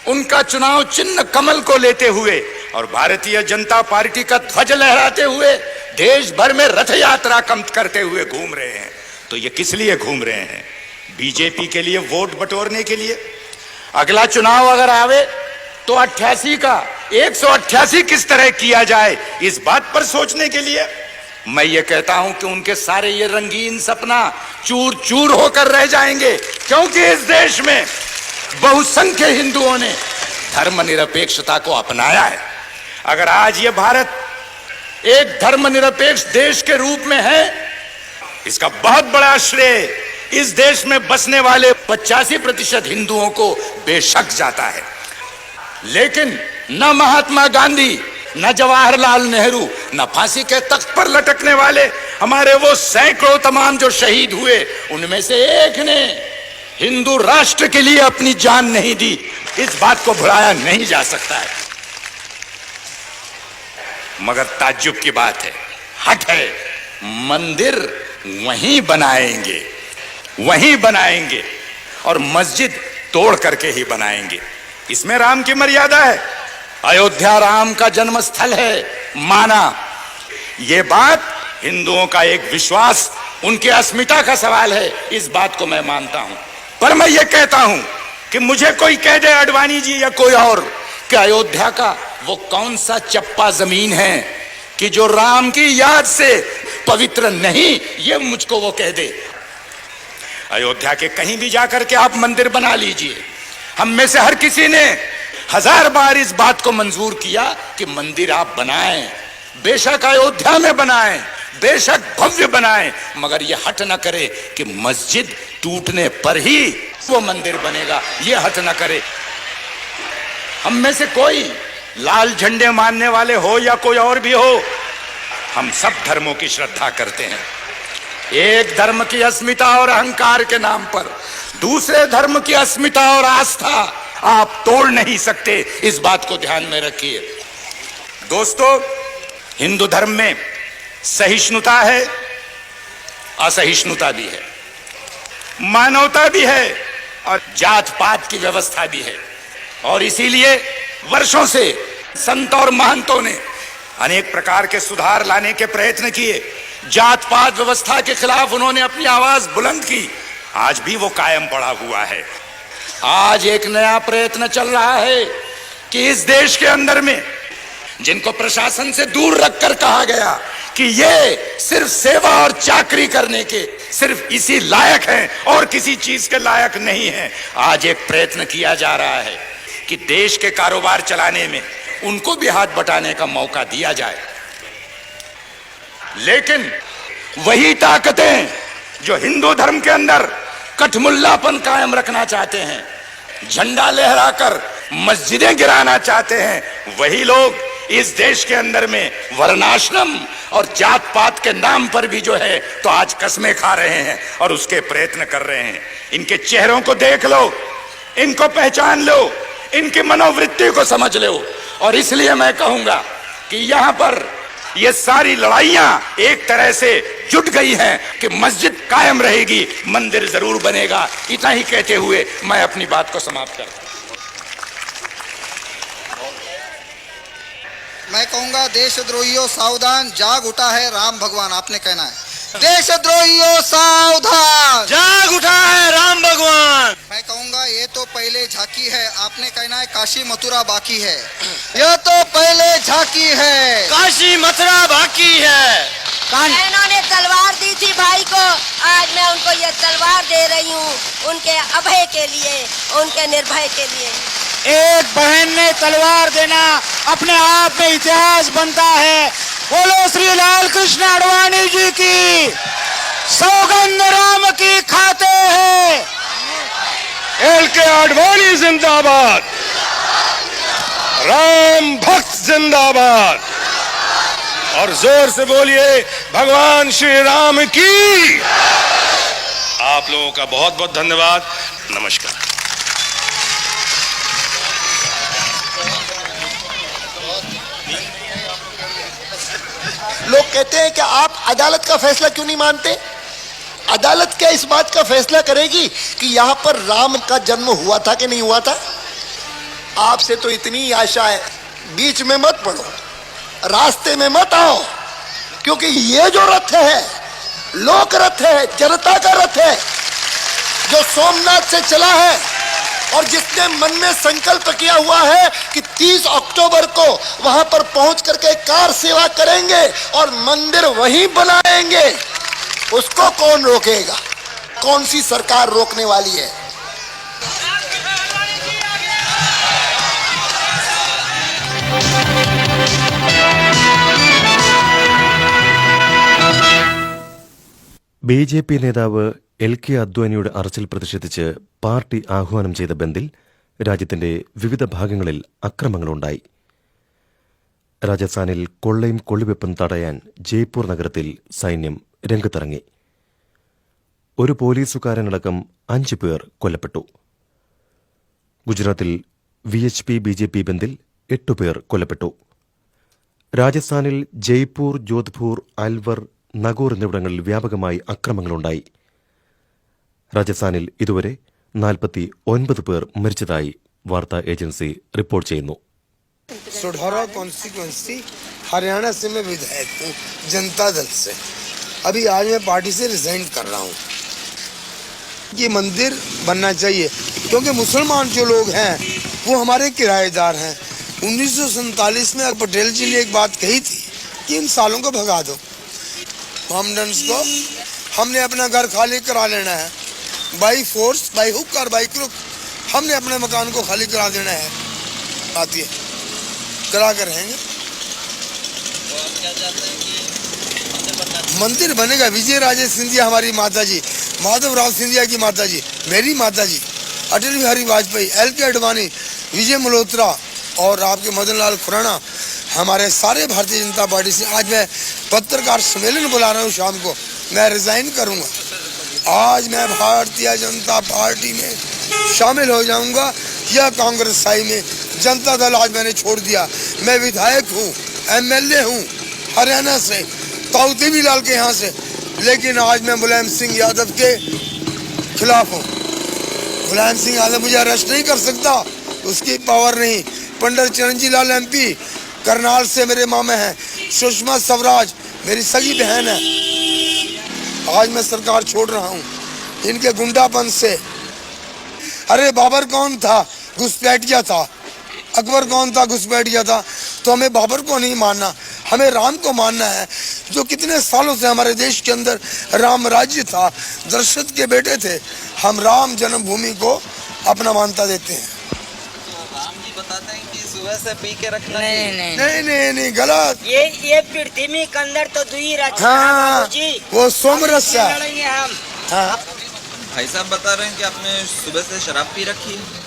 उनका चुनाव चिन्ह कमल को लेते हुए और भारतीय जनता पार्टी का ध्वज लहराते हुए देश भर में रथ यात्रा करते हुए घूम रहे हैं। तो ये किस लिए घूम रहे हैं? बीजेपी के लिए वोट बटोरने के लिए। अगला चुनाव अगर आवे तो 88 का 188 किस तरह किया जाए इस बात पर सोचने के लिए। मैं ये कहता हूं कि उनके सारे ये रंगीन सपना चूर चूर होकर रह जाएंगे, क्योंकि इस देश में बहुसंख्य हिंदुओं ने धर्मनिरपेक्षता को अपनाया है। अगर आज ये भारत एक धर्मनिरपेक्ष देश के रूप में है, इसका बहुत बड़ा श्रेय इस देश में बसने वाले 85% हिंदुओं को बेशक जाता है। लेकिन न महात्मा गांधी, न जवाहरलाल नेहरू, न फांसी के तख्त पर लटकने वाले हमारे वो सैकड़ों तमाम जो शहीद हुए, उनमें से एक ने हिंदू राष्ट्र के लिए अपनी जान नहीं दी। इस बात को भुलाया नहीं जा सकता है। मगर ताज्जुब की बात है, हट है, मंदिर वहीं बनाएंगे और मस्जिद तोड़ करके ही बनाएंगे। इसमें राम की मर्यादा है। अयोध्या राम का जन्म स्थल है, माना। ये बात हिंदुओं का एक विश्वास, उनकी अस्मिता का सवाल है, इस बात को मैं मानता हूं। पर मैं ये कहता हूं कि मुझे कोई कह दे, अडवाणी जी या कोई और, कि अयोध्या का वो कौन सा चप्पा जमीन है कि जो राम की याद से पवित्र नहीं, ये मुझको वो कह दे। अयोध्या के कहीं भी जाकर के आप मंदिर बना लीजिए। हम में से हर किसी ने 1000 बार इस बात को मंजूर किया कि मंदिर आप बनाएं, बेशक अयोध्या में बनाएं, बेशक भव्य बनाए, मगर ये हट न करे कि मस्जिद टूटने पर ही वो मंदिर बनेगा, ये हट न करे। हम में से कोई लाल झंडे मानने वाले हो या कोई और भी हो, हम सब धर्मों की श्रद्धा करते हैं। एक धर्म की अस्मिता और अहंकार के नाम पर दूसरे धर्म की अस्मिता और आस्था आप तोड़ नहीं सकते, इस बात को ध्यान में रखिए। दोस्तों, हिंदू धर्म में सहिष्णुता है, असहिष्णुता भी है, मानवता भी है और जात पात की व्यवस्था भी है। और इसीलिए वर्षों से संत और महंतों ने अनेक प्रकार के सुधार लाने के प्रयत्न किए। जात पात व्यवस्था के खिलाफ उन्होंने अपनी आवाज बुलंद की, आज भी वो कायम पड़ा हुआ है। आज एक नया प्रयत्न चल रहा है कि इस देश के अंदर में जिनको प्रशासन से दूर रखकर कहा गया कि ये सिर्फ सेवा और चाकरी करने के सिर्फ इसी लायक हैं और किसी चीज के लायक नहीं हैं, आज एक प्रयत्न किया जा रहा है कि देश के कारोबार चलाने में उनको भी हाथ बटाने का मौका दिया जाए। लेकिन वही ताकतें जो हिंदू धर्म के अंदर कठमुल्लापन कायम रखना चाहते हैं, झंडा लहराकर मस्जिदें गिराना चाहते हैं, वही लोग इस देश के अंदर में वर्णाश्रम और जात पात के नाम पर भी जो है तो आज कस्में खा रहे हैं और उसके प्रयत्न कर रहे हैं। इनके चेहरों को देख लो, इनको पहचान लो, इनकी मनोवृत्ति को समझ लो। और इसलिए मैं कहूंगा कि यहां पर ये सारी लड़ाइयां एक तरह से जुट गई हैं कि मस्जिद कायम रहेगी, मंदिर जरूर बनेगा। इतना ही कहते हुए मैं अपनी बात को समाप्त करता हूं। मैं कहूंगा देशद्रोहियों सावधान, जाग उठा है राम भगवान। आपने कहना है देशद्रोहियों सावधान, जाग उठा है राम भगवान। मैं कहूंगा ये तो पहले झांकी है। आपने कहना है काशी मथुरा बाकी है। यह तो पहले झांकी है, काशी मथुरा बाकी है। इन्होंने तलवार दी थी भाई को, आज मैं उनको ये तलवार दे रही हूँ, उनके अभय के लिए, उनके निर्भय के लिए। एक बहन ने तलवार देना अपने आप में इतिहास बनता है। बोलो श्री लाल कृष्ण आडवाणी जी की, सौगंध राम की खाते हैं। LK आडवाणी जिंदाबाद, राम भक्त जिंदाबाद। और जोर से बोलिए भगवान श्री राम की। आप लोगों का बहुत बहुत धन्यवाद, नमस्कार। लोग कहते हैं कि आप अदालत का फैसला क्यों नहीं मानते? अदालत क्या इस बात का फैसला करेगी कि यहां पर राम का जन्म हुआ था कि नहीं हुआ था? आपसे तो इतनी आशा है, बीच में मत पड़ो, रास्ते में मत आओ, क्योंकि ये जो रथ है लोक रथ है, जनता का रथ है, जो सोमनाथ से चला है और जिसने मन में संकल्प किया हुआ है कि 30 अक्टूबर को वहां पर पहुंच करके कार सेवा करेंगे और मंदिर वहीं बनाएंगे, उसको कौन रोकेगा? कौन सी सरकार रोकने वाली है? BJP നേതാവ് LK അദ്വാനിയുടെ അറസ്റ്റിൽ പ്രതിഷേധിച്ച് പാർട്ടി ആഹ്വാനം ചെയ്ത ബന്ദിൽ രാജ്യത്തിന്റെ വിവിധ ഭാഗങ്ങളിൽ അക്രമങ്ങളുണ്ടായി. രാജസ്ഥാനിൽ കൊള്ളയും കൊള്ളിവെപ്പും തടയാൻ ജയ്പൂർ നഗരത്തിൽ സൈന്യം രംഗത്തിറങ്ങി. ഒരു പോലീസുകാരനടക്കം 5 പേർ കൊല്ലപ്പെട്ടു. ഗുജറാത്തിൽ VHP BJP ബന്ദിൽ 8 പേർ കൊല്ലപ്പെട്ടു. രാജസ്ഥാനിൽ ജയ്പൂർ, ജോധ്പൂർ, അൽവർ, നഗോർ എന്നിവിടങ്ങളിൽ വ്യാപകമായി അക്രമങ്ങളുണ്ടായി. രാജസ്ഥാനിൽ ഇതുവരെ 49 പേർ മരിച്ചതായി വാർത്താ ഏജൻസി റിപ്പോർട്ട് ചെയ്യുന്നു. सुढौरा कॉन्स्टिट्यूएंसी हरियाणा से मैं विधायक हूँ जनता दल से। अभी आज मैं पार्टी से रिजाइन कर रहा हूँ। ये मंदिर बनना चाहिए क्योंकि मुसलमान जो लोग हैं वो हमारे किराएदार हैं। 1947 में पटेल जी ने एक बात कही थी कि इन सालों को भगा दो। हमडन्स को हमने अपना घर खाली करा लेना है, बाई फोर्स, बाई हुक और बाई क्रुक हमने अपने मकान को खाली करा देना है। आती है करा कर रहेंगे। मंदिर बनेगा। विजय राजे सिंधिया हमारी माता जी, माधवराव सिंधिया की माता जी, मेरी माता जी, अटल बिहारी वाजपेयी, LK आडवाणी, विजय मल्होत्रा और आपके मदन लाल खुराना, हमारे सारे भारतीय जनता पार्टी से आज मैं पत्रकार सम्मेलन बुला रहा हूँ। शाम को मैं रिजाइन करूँगा। आज मैं भारतीय जनता पार्टी में शामिल हो जाऊँगा या कांग्रेस साई में। जनता दल आज मैंने छोड़ दिया। मैं विधायक हूँ, MLA हूँ हरियाणा से, ताऊ लाल के यहाँ से, लेकिन आज मैं मुलायम सिंह यादव के खिलाफ हूँ। मुलायम सिंह यादव मुझे अरेस्ट नहीं कर सकता, उसकी पावर नहीं। पंडित चिरंजी लाल MP करनाल से मेरे मामे हैं, सुषमा स्वराज मेरी सगी बहन है। आज मैं सरकार छोड़ रहा हूँ इनके गुंडापन से। अरे बाबर कौन था? घुसपैठिया था। अकबर कौन था? घुसपैठिया था। तो हमें बाबर को नहीं मानना, हमें राम को मानना है, जो कितने सालों से हमारे देश के अंदर राम राज्य था, दशरथ के बेटे थे। हम राम जन्मभूमि को अपना मान्यता देते हैं। राम जी बताते हैं कि सुबह से पी के रखना नहीं, गलत। ये पृथ्वी के अंदर तो दुई रचना। हाँ, वो सोमरस है। हाँ, भाई साहब बता रहे हैं कि आपने सुबह से शराब पी रखी है।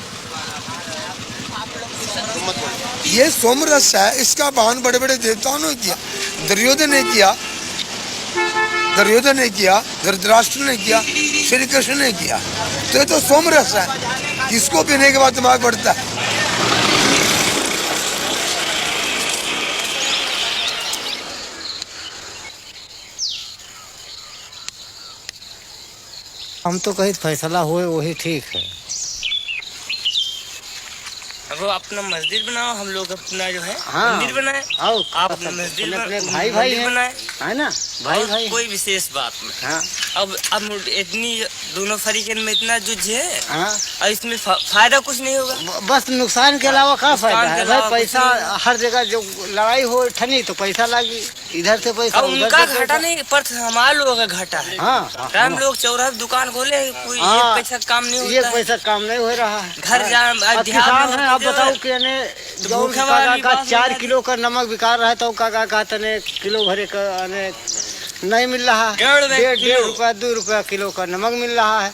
ये सोमरस है। इसका पान बड़े बड़े देवताओं ने किया। दुर्योधन ने किया, धृतराष्ट्र ने किया, श्री कृष्ण ने किया। तो ये तो सोमरस है, इसको पीने के बाद दिमाग बढ़ता है। हम तो कहीं फैसला हुए वही ठीक है। वो अपना मस्जिद बनाओ, हम लोग अपना जो है हाँ, मंदिर बनाए। आप अपना मस्जिद अपने भाई बनाए, है ना? भाई कोई विशेष बात नहीं। हाँ। अब इतनी दोनों फरीकन में इतना जुझ है। हाँ। और इसमें फायदा कुछ नहीं होगा, बस नुकसान के अलावा क्या फायदा है भाई? पैसा हर जगह जो लड़ाई हो ठनी तो पैसा लगी, इधर से पैसा उनका घाटा नहीं पर हमारे लोगों का घाटा है। हम लोग चौराहा दुकान खोले, कोई एक पैसा काम नहीं होता, एक पैसा काम नहीं हो रहा है। घर किसान है, आप बताओ कि 4 किलो का नमक बिका रहा है तो का तने किलो भरे का नहीं मिल रहा है। 1.5 रुपया 2 रुपया किलो का नमक मिल रहा है।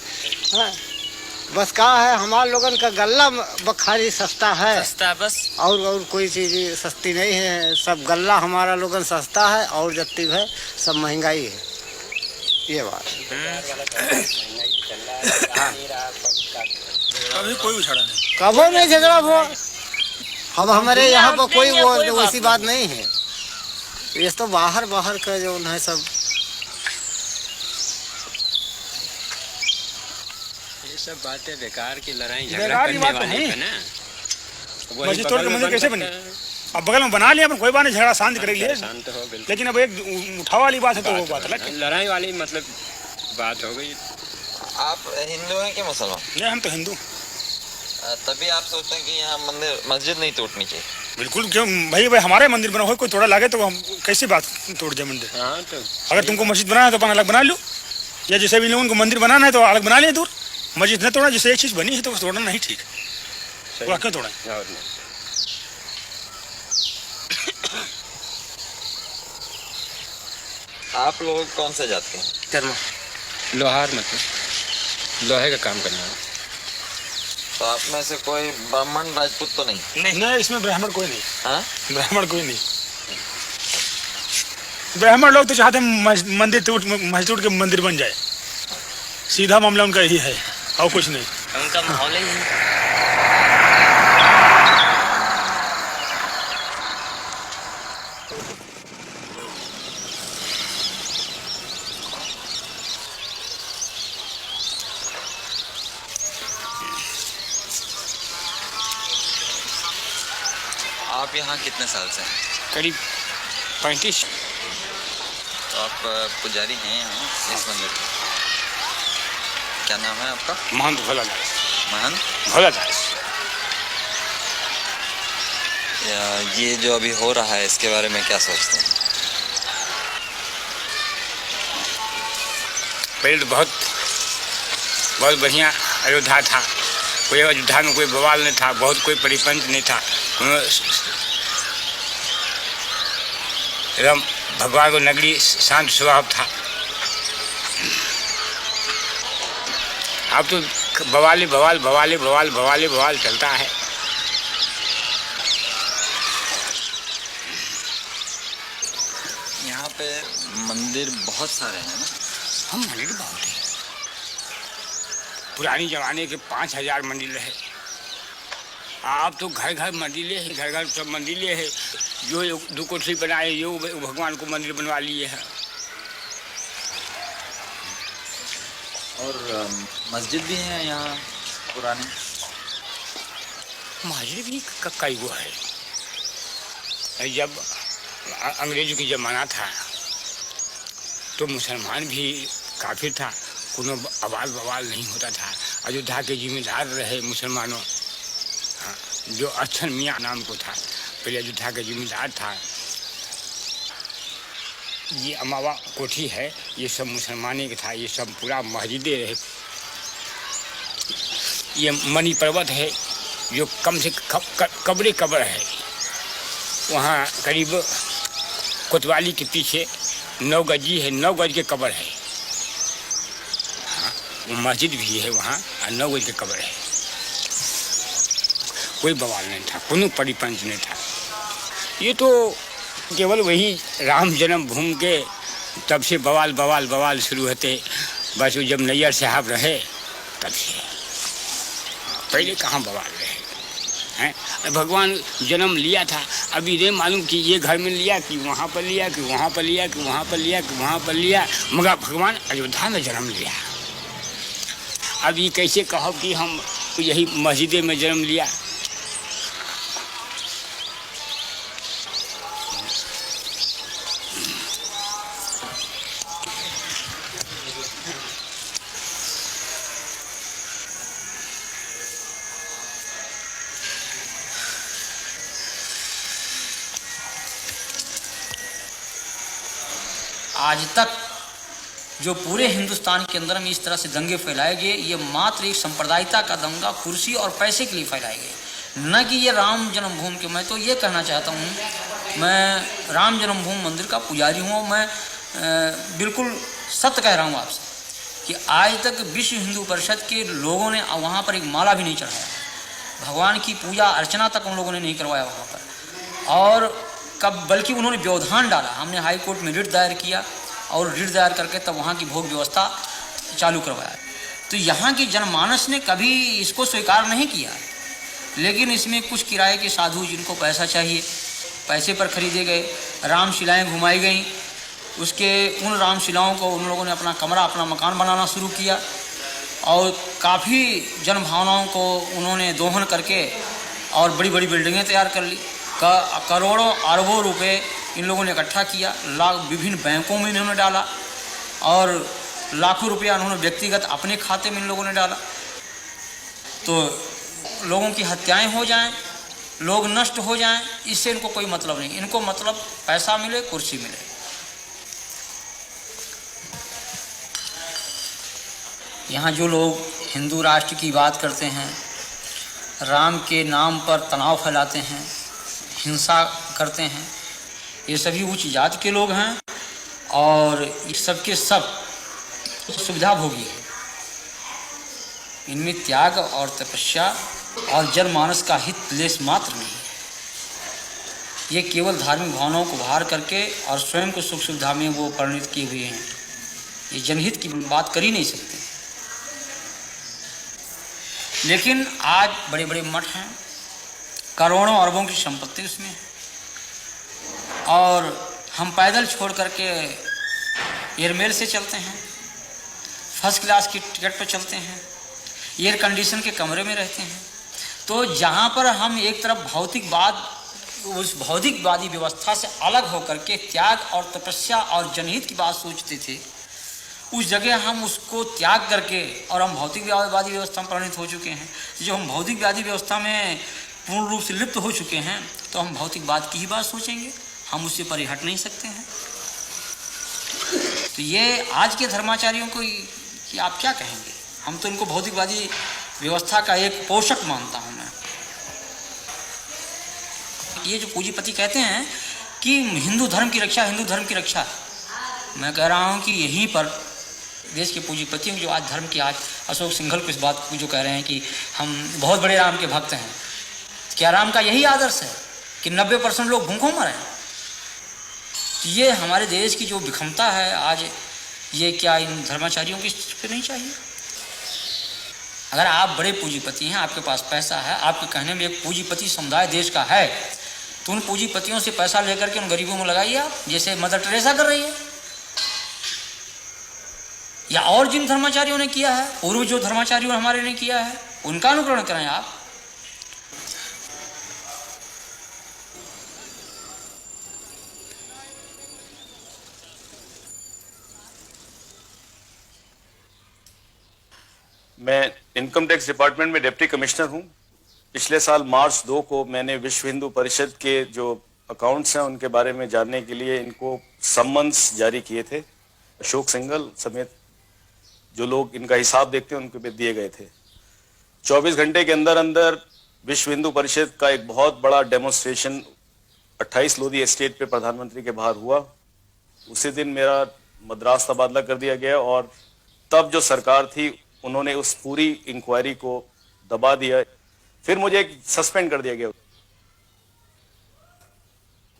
बस क्या है, हमारे लोगन का गल्ला बखारी सस्ता है, सस्ता बस, और कोई चीज सस्ती नहीं है। सब गल्ला हमारा लोगन सस्ता है और जत्ती है सब महंगाई है। ये बात कभी कोई झगड़ा नहीं, कभी नहीं झगड़ा हो। अब हमारे यहाँ पर कोई वो वैसी बात नहीं है। ये तो बाहर का जो है सब सब बातें बेकार की लड़ाई झगड़ा करने वाली है ना। मस्जिद तोड़ के मंदिर कैसे बने? अब बगल में बना लिया, कोई बात नहीं, झगड़ा शांत कर लिया, शांत हो बिल्कुल। लेकिन अब एक उठाव वाली बात है तो वो बात अलग, लड़ाई वाली मतलब बात हो गई। आप हिंदू हैं कि मुसलमान? नहीं, हम तो हिंदू। तभी आप सोचते हैं कि यहाँ मस्जिद नहीं तोड़नी चाहिए? बिल्कुल, क्यों भाई हमारे मंदिर बना हो, कोई तोड़ा लागे तो हम कैसी बात तोड़ जाए मंदिर? हाँ, तो अगर तुमको मस्जिद बनाना है तो अपन अलग बना लो, या जैसे भी लोगों को मंदिर बनाना है तो अलग बना ले दूर। मस्जिद न तोड़ा, जिससे एक चीज बनी है तो तोड़ना नहीं ठीक है। क्यों तोड़ा? आप लोग कौन से जाते हैं? कर्म लोहार, मतलब लोहे का काम करना है। तो आप में से कोई ब्राह्मण राजपूत तो नहीं? नहीं, इसमें ब्राह्मण कोई नहीं। हाँ? ब्राह्मण कोई नहीं। ब्राह्मण लोग तो चाहते हैं मंदिर टूट के मंदिर बन जाए, सीधा मामला उनका यही है और कुछ नहीं। उनका माहौल ही है। आप यहाँ कितने साल से हैं? करीब 35। तो आप पुजारी हैं यहाँ इस मंदिर के? क्या नाम है आपका? महंत भोलादास। महंत भोलादास। ये जो अभी हो रहा है इसके बारे में क्या सोचते हैं? पहले तो बहुत बढ़िया अयोध्या था, कोई अयोध्या में कोई बवाल नहीं था, बहुत कोई परिपंच नहीं था, एकदम भगवान को नगरी शांत स्वभाव था। अब तो बवाली बवाल बवाली बवाल बवाली बवाल चलता है। यहाँ पे मंदिर बहुत सारे हैं ना? हम मंदिर बहुत है। पुरानी जमाने के 5000 मंदिर है। आप तो घर घर मंदिर है, घर घर सब मंदिर है। जो दो कोठी बनाए जो भगवान को मंदिर बनवा लिए हैं। और मस्जिद भी है यहाँ पुरानी? मस्जिद भी कई वो है। जब अंग्रेजों की ज़माना था तो मुसलमान भी काफी था, कोनो आवाज़ बवाल नहीं होता था। अयोध्या के जिम्मेदार रहे मुसलमानों, हाँ, जो अच्छन मियाँ नाम को था, पहले अयोध्या का जिम्मेदार था। ये अमावा कोठी है, ये सब मुसलमानी का था। ये सब पूरा मस्जिदें रहे। ये मणि पर्वत है जो कम से कब्र कब्र है। वहाँ करीब कोतवाली के पीछे 9 गजी है, 9 गज के कब्र है। हाँ, वो मस्जिद भी है वहाँ और 9 गज के कब्र है। कोई बवाल नहीं था, कोनो परिपंच नहीं था। ये तो केवल वही राम जन्मभूमि के तब से बवाल बवाल बवाल शुरू होते। बस वो जब नैयर साहब रहे तब से, पहले कहाँ बवाल रहे हैं। भगवान जन्म लिया था, अभी नहीं मालूम कि ये घर में लिया कि वहाँ पर लिया कि वहाँ पर लिया कि वहाँ पर लिया कि वहाँ पर लिया, मगर भगवान अयोध्या में जन्म लिया। अब ये कैसे कहो कि हम यही मस्जिदे में जन्म लिया। आज तक जो पूरे हिंदुस्तान के अंदर में इस तरह से दंगे फैलाए गए, ये मात्र एक सांप्रदायिकता का दंगा कुर्सी और पैसे के लिए फैलाए गए, न कि ये राम जन्मभूमि के। मैं तो ये कहना चाहता हूँ, मैं राम जन्मभूमि मंदिर का पुजारी हूँ। मैं बिल्कुल सत्य कह रहा हूँ आपसे कि आज तक विश्व हिंदू परिषद के लोगों ने वहाँ पर एक माला भी नहीं चढ़ाया। भगवान की पूजा अर्चना तक उन लोगों ने नहीं करवाया वहाँ पर। और बल्कि उन्होंने व्यवधान डाला। हमने हाई कोर्ट में रिट दायर किया और रिट दायर करके तब वहाँ की भोग व्यवस्था चालू करवाया। तो यहाँ की जनमानस ने कभी इसको स्वीकार नहीं किया। लेकिन इसमें कुछ किराए के साधु जिनको पैसा चाहिए, पैसे पर खरीदे गए, रामशिलाएँ घुमाई गईं। उसके उन रामशिलाओं को उन लोगों ने अपना कमरा, अपना मकान बनाना शुरू किया और काफ़ी जनभावनाओं को उन्होंने दोहन करके और बड़ी बड़ी बिल्डिंगें तैयार कर ली। करोड़ों अरबों रुपए इन लोगों ने इकट्ठा किया, विभिन्न बैंकों में इन्होंने डाला और लाखों रुपया उन्होंने व्यक्तिगत अपने खाते में इन लोगों ने डाला। तो लोगों की हत्याएं हो जाएं, लोग नष्ट हो जाएं, इससे इनको कोई मतलब नहीं। इनको मतलब पैसा मिले, कुर्सी मिले। यहाँ जो लोग हिंदू राष्ट्र की बात करते हैं, राम के नाम पर तनाव फैलाते हैं, हिंसा करते हैं, ये सभी उच्च जाति के लोग हैं और ये सबके सब सुविधा भोगी है। इनमें त्याग और तपस्या और जनमानस का हित लेस मात्र नहीं है। ये केवल धार्मिक भावनाओं को बाहर करके और स्वयं को सुख सुविधा में वो परिणित किए हुए हैं। ये जनहित की बात कर ही नहीं सकते। लेकिन आज बड़े बड़े मठ हैं, करोड़ों अरबों की संपत्ति उसमें है और हम पैदल छोड़ करके एयरमेल से चलते हैं, फर्स्ट क्लास की टिकट पर चलते हैं, एयर कंडीशन के कमरे में रहते हैं। तो जहाँ पर हम एक तरफ भौतिकवाद, उस भौतिकवादी व्यवस्था से अलग होकर के त्याग और तपस्या और जनहित की बात सोचते थे, उस जगह हम उसको त्याग करके और हम भौतिकवादी व्यवस्था में परिणित हो चुके हैं। जो हम भौतिकवादी व्यवस्था में पूर्ण रूप से लिप्त हो चुके हैं तो हम भौतिकवाद की ही बात सोचेंगे, हम उससे परे हट नहीं सकते हैं। तो ये आज के धर्माचार्यों को कि आप क्या कहेंगे? हम तो इनको भौतिकवादी व्यवस्था का एक पोषक मानता हूँ मैं। ये जो पूंजीपति कहते हैं कि हिंदू धर्म की रक्षा, हिंदू धर्म की रक्षा। मैं कह रहा हूँ कि यहीं पर देश के पूंजीपतियों जो आज धर्म की, आज अशोक सिंघल को इस बात को जो कह रहे हैं कि हम बहुत बड़े राम के भक्त हैं, क्या राम का यही आदर्श है कि 90% लोग भूखों मरे? ये हमारे देश की जो विषमता है आज, ये क्या इन धर्माचार्यों की फिर नहीं चाहिए? अगर आप बड़े पूंजीपति हैं, आपके पास पैसा है, आपके कहने में एक पूंजीपति समुदाय देश का है, तो उन पूंजीपतियों से पैसा लेकर के उन गरीबों में लगाइए आप, जैसे मदर टेरेसा कर रही है, या और जिन धर्माचार्यों ने किया है, पूर्व जो धर्माचार्यों हमारे ने किया है, उनका अनुकरण करें आप। मैं इनकम टैक्स डिपार्टमेंट में डिप्टी कमिश्नर हूं। पिछले साल मार्च 2 को मैंने विश्व हिंदू परिषद के जो अकाउंट्स हैं उनके बारे में जानने के लिए इनको सम्मन्स जारी किए थे। अशोक सिंघल समेत जो लोग इनका हिसाब देखते हैं उनको भी दिए गए थे। 24 घंटे के अंदर अंदर विश्व हिंदू परिषद का एक बहुत बड़ा डेमोन्स्ट्रेशन 28 लोधी एस्टेट पे प्रधानमंत्री के बाहर हुआ। उसी दिन मेरा मद्रास तबादला कर दिया गया और तब जो सरकार थी उन्होंने उस पूरी इंक्वायरी को दबा दिया, फिर मुझे सस्पेंड कर दिया गया।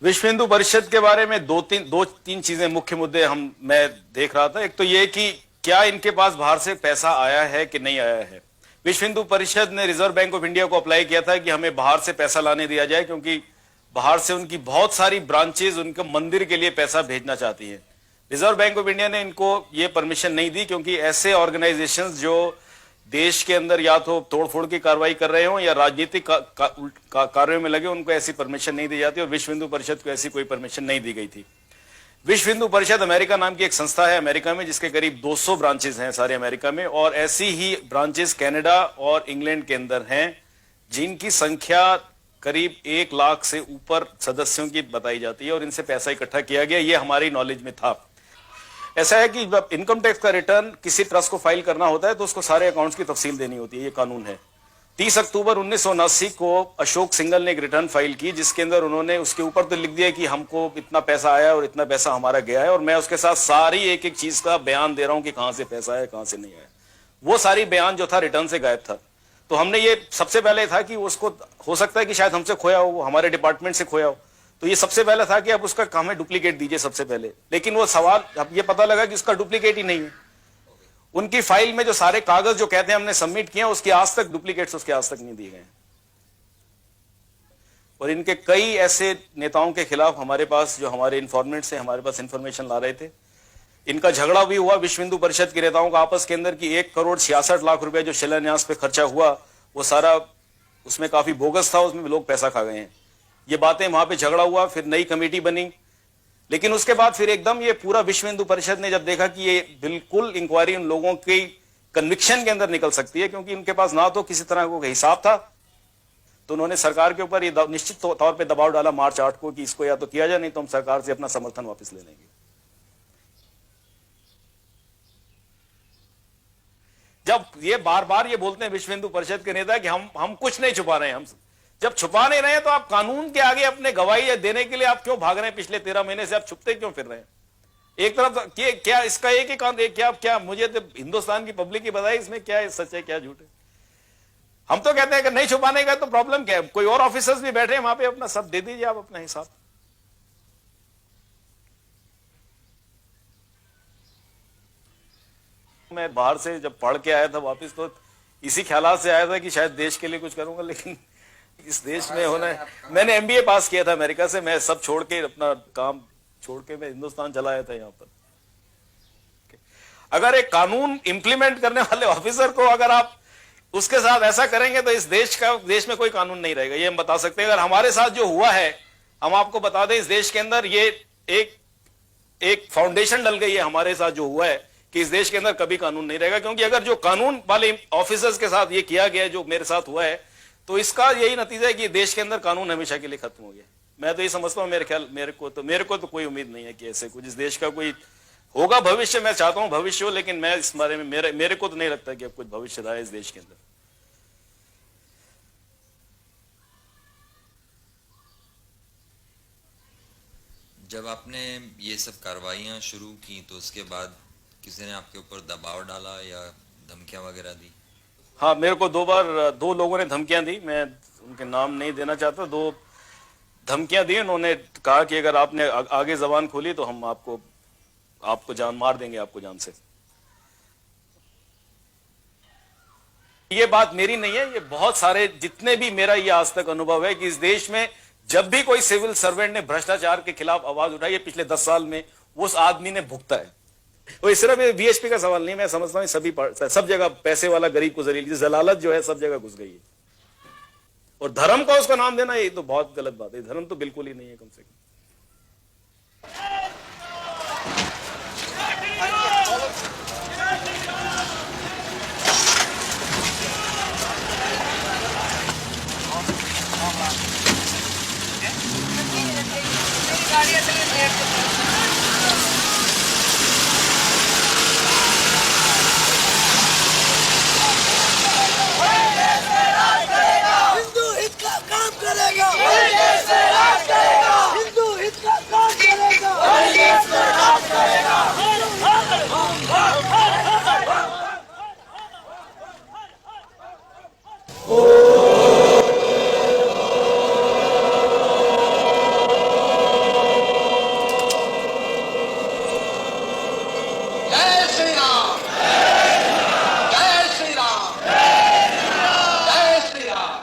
विश्व हिंदू परिषद के बारे में दो तीन चीजें मुख्य मुद्दे मैं देख रहा था। एक तो ये कि क्या इनके पास बाहर से पैसा आया है कि नहीं आया है। विश्व हिंदू परिषद ने रिजर्व बैंक ऑफ इंडिया को अप्लाई किया था कि हमें बाहर से पैसा लाने दिया जाए, क्योंकि बाहर से उनकी बहुत सारी ब्रांचेज उनके मंदिर के लिए पैसा भेजना चाहती हैं। रिजर्व बैंक ऑफ इंडिया ने इनको ये परमिशन नहीं दी, क्योंकि ऐसे ऑर्गेनाइजेशंस जो देश के अंदर या तो तोड़फोड़ की कार्रवाई कर रहे हो या राजनीतिक कार्यों में लगे, उनको ऐसी परमिशन नहीं दी जाती और विश्व हिंदू परिषद को ऐसी कोई परमिशन नहीं दी गई थी। विश्व हिंदू परिषद अमेरिका नाम की एक संस्था है अमेरिका में, जिसके करीब 200 ब्रांचेस हैं सारे अमेरिका में, और ऐसी ही ब्रांचेस कनाडा और इंग्लैंड के अंदर हैं, जिनकी संख्या करीब 1 लाख से ऊपर सदस्यों की बताई जाती है और इनसे पैसा इकट्ठा किया गया। ये हमारी नॉलेज में था। ऐसा है कि जब इनकम टैक्स का रिटर्न किसी ट्रस्ट को फाइल करना होता है तो उसको सारे अकाउंट्स की तफसील देनी होती है, ये कानून है। 30 अक्टूबर 1979 को अशोक सिंघल ने एक रिटर्न फाइल की, जिसके अंदर उन्होंने उसके ऊपर तो लिख दिया कि हमको इतना पैसा आया और इतना पैसा हमारा गया है, और मैं उसके साथ सारी एक एक चीज का बयान दे रहा हूं कि कहां से पैसा आया कहां से नहीं आया। वो सारी बयान जो था रिटर्न से गायब था। तो हमने ये सबसे पहले था कि उसको हो सकता है कि शायद हमसे खोया हो, हमारे डिपार्टमेंट से खोया हो, तो ये सबसे पहले था कि आप उसका हमें डुप्लीकेट दीजिए सबसे पहले। लेकिन वो सवाल अब ये पता लगा कि उसका डुप्लीकेट ही नहीं है। उनकी फाइल में जो सारे कागज जो कहते हैं हमने सबमिट किए, उसके आज तक डुप्लीकेट्स उसके आज तक नहीं दिए गए। और इनके कई ऐसे नेताओं के खिलाफ हमारे पास, जो हमारे इन्फॉर्मेंट से हमारे पास इंफॉर्मेशन ला रहे थे, इनका झगड़ा भी हुआ विश्व हिंदू परिषद के नेताओं का आपस के अंदर कि 1,66,00,000 रुपए जो शिलान्यास पे खर्चा हुआ वो सारा उसमें काफी बोगस था, उसमें लोग पैसा खा गए हैं। ये बातें वहां पे झगड़ा हुआ, फिर नई कमेटी बनी, लेकिन उसके बाद फिर एकदम ये पूरा विश्व हिंदू परिषद ने जब देखा कि ये बिल्कुल इंक्वायरी उन लोगों की कन्विक्शन के अंदर निकल सकती है, क्योंकि इनके पास ना तो किसी तरह का हिसाब था, तो उन्होंने सरकार के ऊपर ये निश्चित तौर पे दबाव डाला मार्च 8 को कि इसको या तो किया जाए, नहीं तो हम सरकार से अपना समर्थन वापस ले लेंगे। जब ये बार बार ये बोलते हैं विश्व हिंदू परिषद के नेता कि हम कुछ नहीं छुपा रहे हैं, हम जब छुपा नहीं रहे हैं तो आप कानून के आगे अपने गवाही देने के लिए आप क्यों भाग रहे हैं? पिछले 13 महीने से आप छुपते क्यों फिर रहे हैं? एक तरफ क्या इसका एक ही कानून, क्या मुझे तो हिंदुस्तान की पब्लिक की बताई इसमें क्या सच है क्या झूठ है? हम तो कहते हैं कि नहीं छुपाने का तो प्रॉब्लम क्या है? कोई और ऑफिसर्स भी बैठे हैं वहां पे, अपना सब दे दीजिए आप अपना हिसाब। मैं बाहर से जब पढ़ के आया था वापस, तो इसी ख्यालात से आया था कि शायद देश के लिए कुछ करूंगा, लेकिन इस देश में होना है। मैंने एमबीए पास किया था अमेरिका से, मैं सब छोड़ के अपना काम छोड़ के मैं हिंदुस्तान चला आया था यहाँ पर। अगर एक कानून इंप्लीमेंट करने वाले ऑफिसर को अगर आप उसके साथ ऐसा करेंगे तो इस देश में कोई कानून नहीं रहेगा, ये हम बता सकते हैं। अगर हमारे साथ जो हुआ है, हम आपको बता दें, इस देश के अंदर ये एक फाउंडेशन डल गई है हमारे साथ जो हुआ है कि इस देश के अंदर कभी कानून नहीं रहेगा। क्योंकि अगर जो कानून वाले ऑफिसर्स के साथ ये किया गया जो मेरे साथ हुआ है, तो इसका यही नतीजा है कि देश के अंदर कानून हमेशा के लिए खत्म हो गया। मैं तो ये समझता हूं, मेरे को तो कोई उम्मीद नहीं है कि ऐसे कुछ इस देश का कोई होगा भविष्य। मैं चाहता हूं भविष्य हो, लेकिन मैं इस बारे में मेरे को तो नहीं लगता कि अब कुछ भविष्य रहा है इस देश के अंदर। जब आपने ये सब कार्रवाइयाँ शुरू की तो उसके बाद किसी ने आपके ऊपर दबाव डाला या धमकियाँ वगैरह दी? हाँ, मेरे को 2 बार 2 लोगों ने धमकियां दी। मैं उनके नाम नहीं देना चाहता। 2 धमकियां दी। उन्होंने कहा कि अगर आपने आगे जबान खोली तो हम आपको जान मार देंगे, आपको जान से। ये बात मेरी नहीं है, ये बहुत सारे, जितने भी मेरा ये आज तक अनुभव है कि इस देश में जब भी कोई सिविल सर्वेंट ने भ्रष्टाचार के खिलाफ आवाज उठाई है पिछले 10 साल में, उस आदमी ने भुगता है। तो इस सिर्फ वीएचपी का सवाल नहीं, मैं समझता हूँ सब जगह पैसे वाला गरीब को जलालत जो है सब जगह घुस गई है। और धर्म का उसका नाम देना ये तो बहुत गलत बात है। धर्म तो बिल्कुल ही नहीं है कम से कम। हिंदू हित का काम करेगा, हिंदू हित का काम करेगा, जय श्री राम, जय श्री राम, जय श्री राम।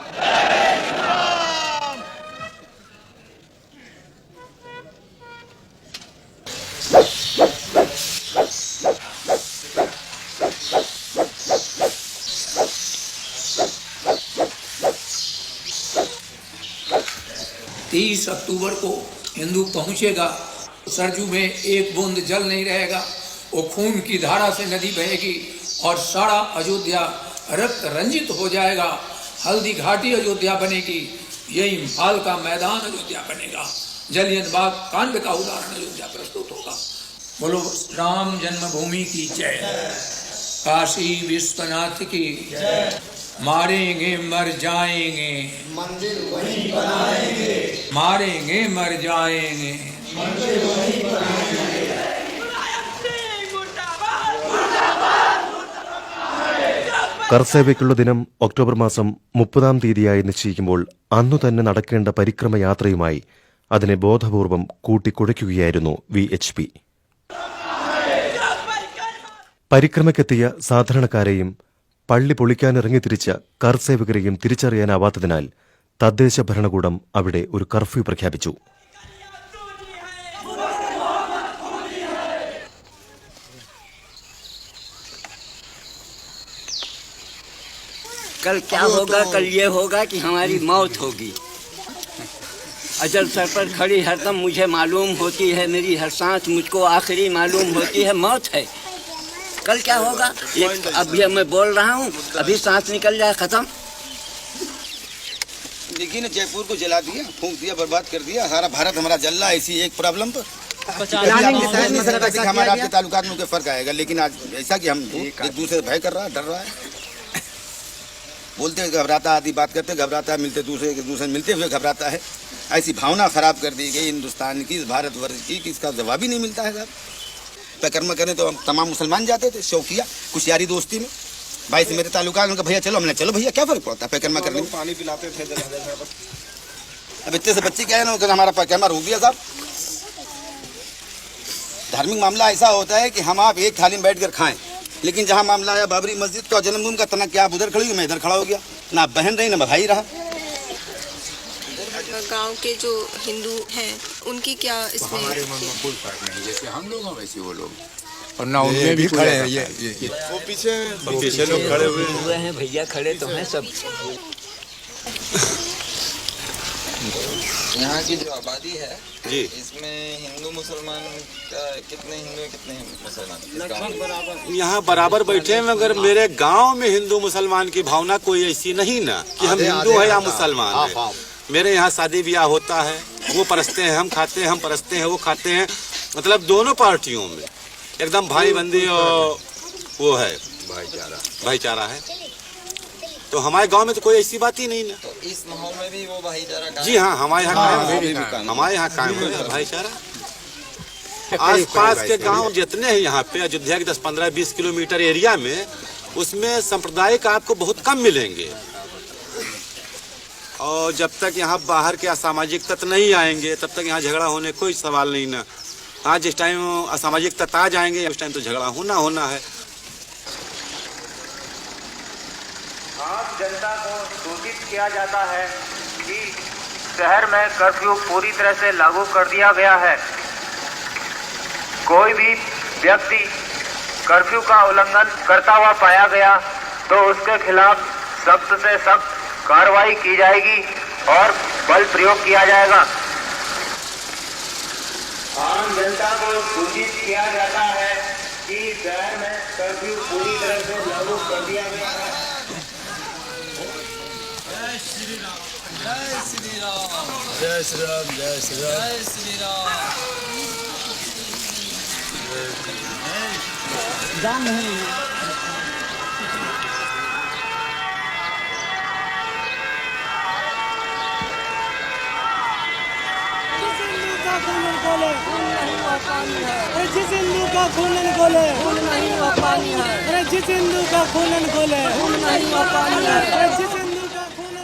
तीस अक्टूबर को हिंदू पहुंचेगा, सरजू में एक बूंद जल नहीं रहेगा, वो खून की धारा से नदी बहेगी और सारा अयोध्या रक्त रंजित हो जाएगा। हल्दी घाटी अयोध्या बनेगी, ये इम्फाल का मैदान अयोध्या बनेगा, जलियन बाग कांड का उदाहरण अयोध्या प्रस्तुत होगा। बोलो राम जन्मभूमि की जय, काशी विश्वनाथ की जय। मारेंगे मर जाएंगे, मंदिर वहीं बनाएंगे, मारेंगे मर जाएंगे, मंदिर वहीं बनाएंगे। കർസേവയ്ക്കുള്ള ദിനം ഒക്ടോബർ മാസം 30-ാം തീയതിയായി നിശ്ചയിക്കുമ്പോൾ അന്നു തന്നെ നടക്കേണ്ട പരിക്രമയാത്രയുമായി അതിനെ ബോധപൂർവം കൂട്ടിക്കുഴയ്ക്കുകയായിരുന്നു VHP. പരിക്രമയ്ക്കെത്തിയ സാധാരണക്കാരെയും പള്ളി പൊളിക്കാനിറങ്ങിത്തിരിച്ച കർസേവകരെയും തിരിച്ചറിയാനാവാത്തതിനാൽ തദ്ദേശ ഭരണകൂടം അവിടെ ഒരു കർഫ്യൂ പ്രഖ്യാപിച്ചു. कल क्या होगा? कल ये होगा कि हमारी मौत होगी। अजल सर पर खड़ी हरदम मुझे मालूम होती है, मेरी हर सांस मुझको आखिरी मालूम होती है, मौत है। कल क्या होगा? ये अभी मैं बोल रहा हूँ, अभी सांस निकल जाए, खत्म। देखिए ना, जयपुर को जला दिया, फूंक दिया, बर्बाद कर दिया। सारा भारत हमारा जल रहा है इसी एक प्रॉब्लम पर। हमारे आपके ताल्लुकात में फर्क आएगा, लेकिन आज ऐसा कि हम एक दूसरे से भय कर रहा है, डर रहा है। बोलते हैं घबराता, आदि बात करते घबराता है, मिलते दूसरे मिलते हुए घबराता है। ऐसी भावना खराब कर दी गई हिंदुस्तान की, इस भारतवर्ष की, कि इसका जवाब ही नहीं मिलता है साहब। पैकर्मा करने तो हम तमाम मुसलमान जाते थे, शौकिया कुछ यारी दोस्ती में। भाई से मेरे ताल्लुकात में, भैया चलो, हमने चलो भैया, क्या फर्क पड़ता है पैकर्मा करने में। पानी पिलाते थे। अब इतने से बच्चे क्या है ना, हमारा पैकर्मा रुक गया साहब। धार्मिक मामला ऐसा होता है कि हम आप एक थाली में बैठ कर खाएं, लेकिन जहाँ मामला आया बाबरी मस्जिद का, जन्मभूमि का, तना क्या आप उधर खड़ी, मैं इधर खड़ा हो गया। ना बहन रही ना भाई रहा। गांव के जो हिंदू हैं उनकी क्या इसमें? हमारे मन में कोई फर्क नहीं, जैसे हम लोग हैं वैसे वो लोग, और ना उनमें भी खड़े हैं। ये वो पीछे लोग खड़े हुए हैं, भैया खड़े तो हैं सब। यहाँ की जो आबादी है जी, इसमें हिंदू मुसलमान का कितने हिंदू कितने मुसलमान? यहाँ बराबर बैठे हैं, मगर मेरे गांव में हिंदू मुसलमान की भावना कोई ऐसी नहीं ना कि हम हिंदू है या मुसलमान है। मेरे यहाँ शादी ब्याह होता है, वो परसते हैं, हम खाते हैं, हम परसते हैं, वो खाते हैं। मतलब दोनों पार्टियों में एकदम भाई बंदी और वो है भाईचारा है। तो हमारे गांव में तो कोई ऐसी बात ही नहीं ना। तो इस माहौल में भी वो भाईचारा? जी हाँ, हमारे यहाँ कायम है भाईचारा। आसपास के गांव जितने हैं यहाँ पे अयोध्या के 10-15-20 किलोमीटर एरिया में, उसमें सांप्रदायिक आपको बहुत कम मिलेंगे। और जब तक यहाँ बाहर के असामाजिक तत्व नहीं आएंगे तब तक यहाँ झगड़ा होने कोई सवाल नहीं ना। हाँ, जिस टाइम असामाजिक तत्व आ जाएंगे उस टाइम तो झगड़ा होना है। आम जनता को सूचित किया जाता है कि शहर में कर्फ्यू पूरी तरह से लागू कर दिया गया है। कोई भी व्यक्ति कर्फ्यू का उल्लंघन करता हुआ पाया गया तो उसके खिलाफ सख्त से सख्त कार्रवाई की जाएगी और बल प्रयोग किया जाएगा। आम जनता को सूचित किया जाता है कि शहर में कर्फ्यू पूरी तरह से लागू कर दिया गया है। जय श्री राम, जय श्री राम, जय श्री राम, जय श्री राम, जय श्री राम। जिस हिंदू का खून खोले खून नहीं हुआ पानी है। जिस हिंदू का खून खोले खून नहीं हुआ पानी है। जिस हिंदू का खून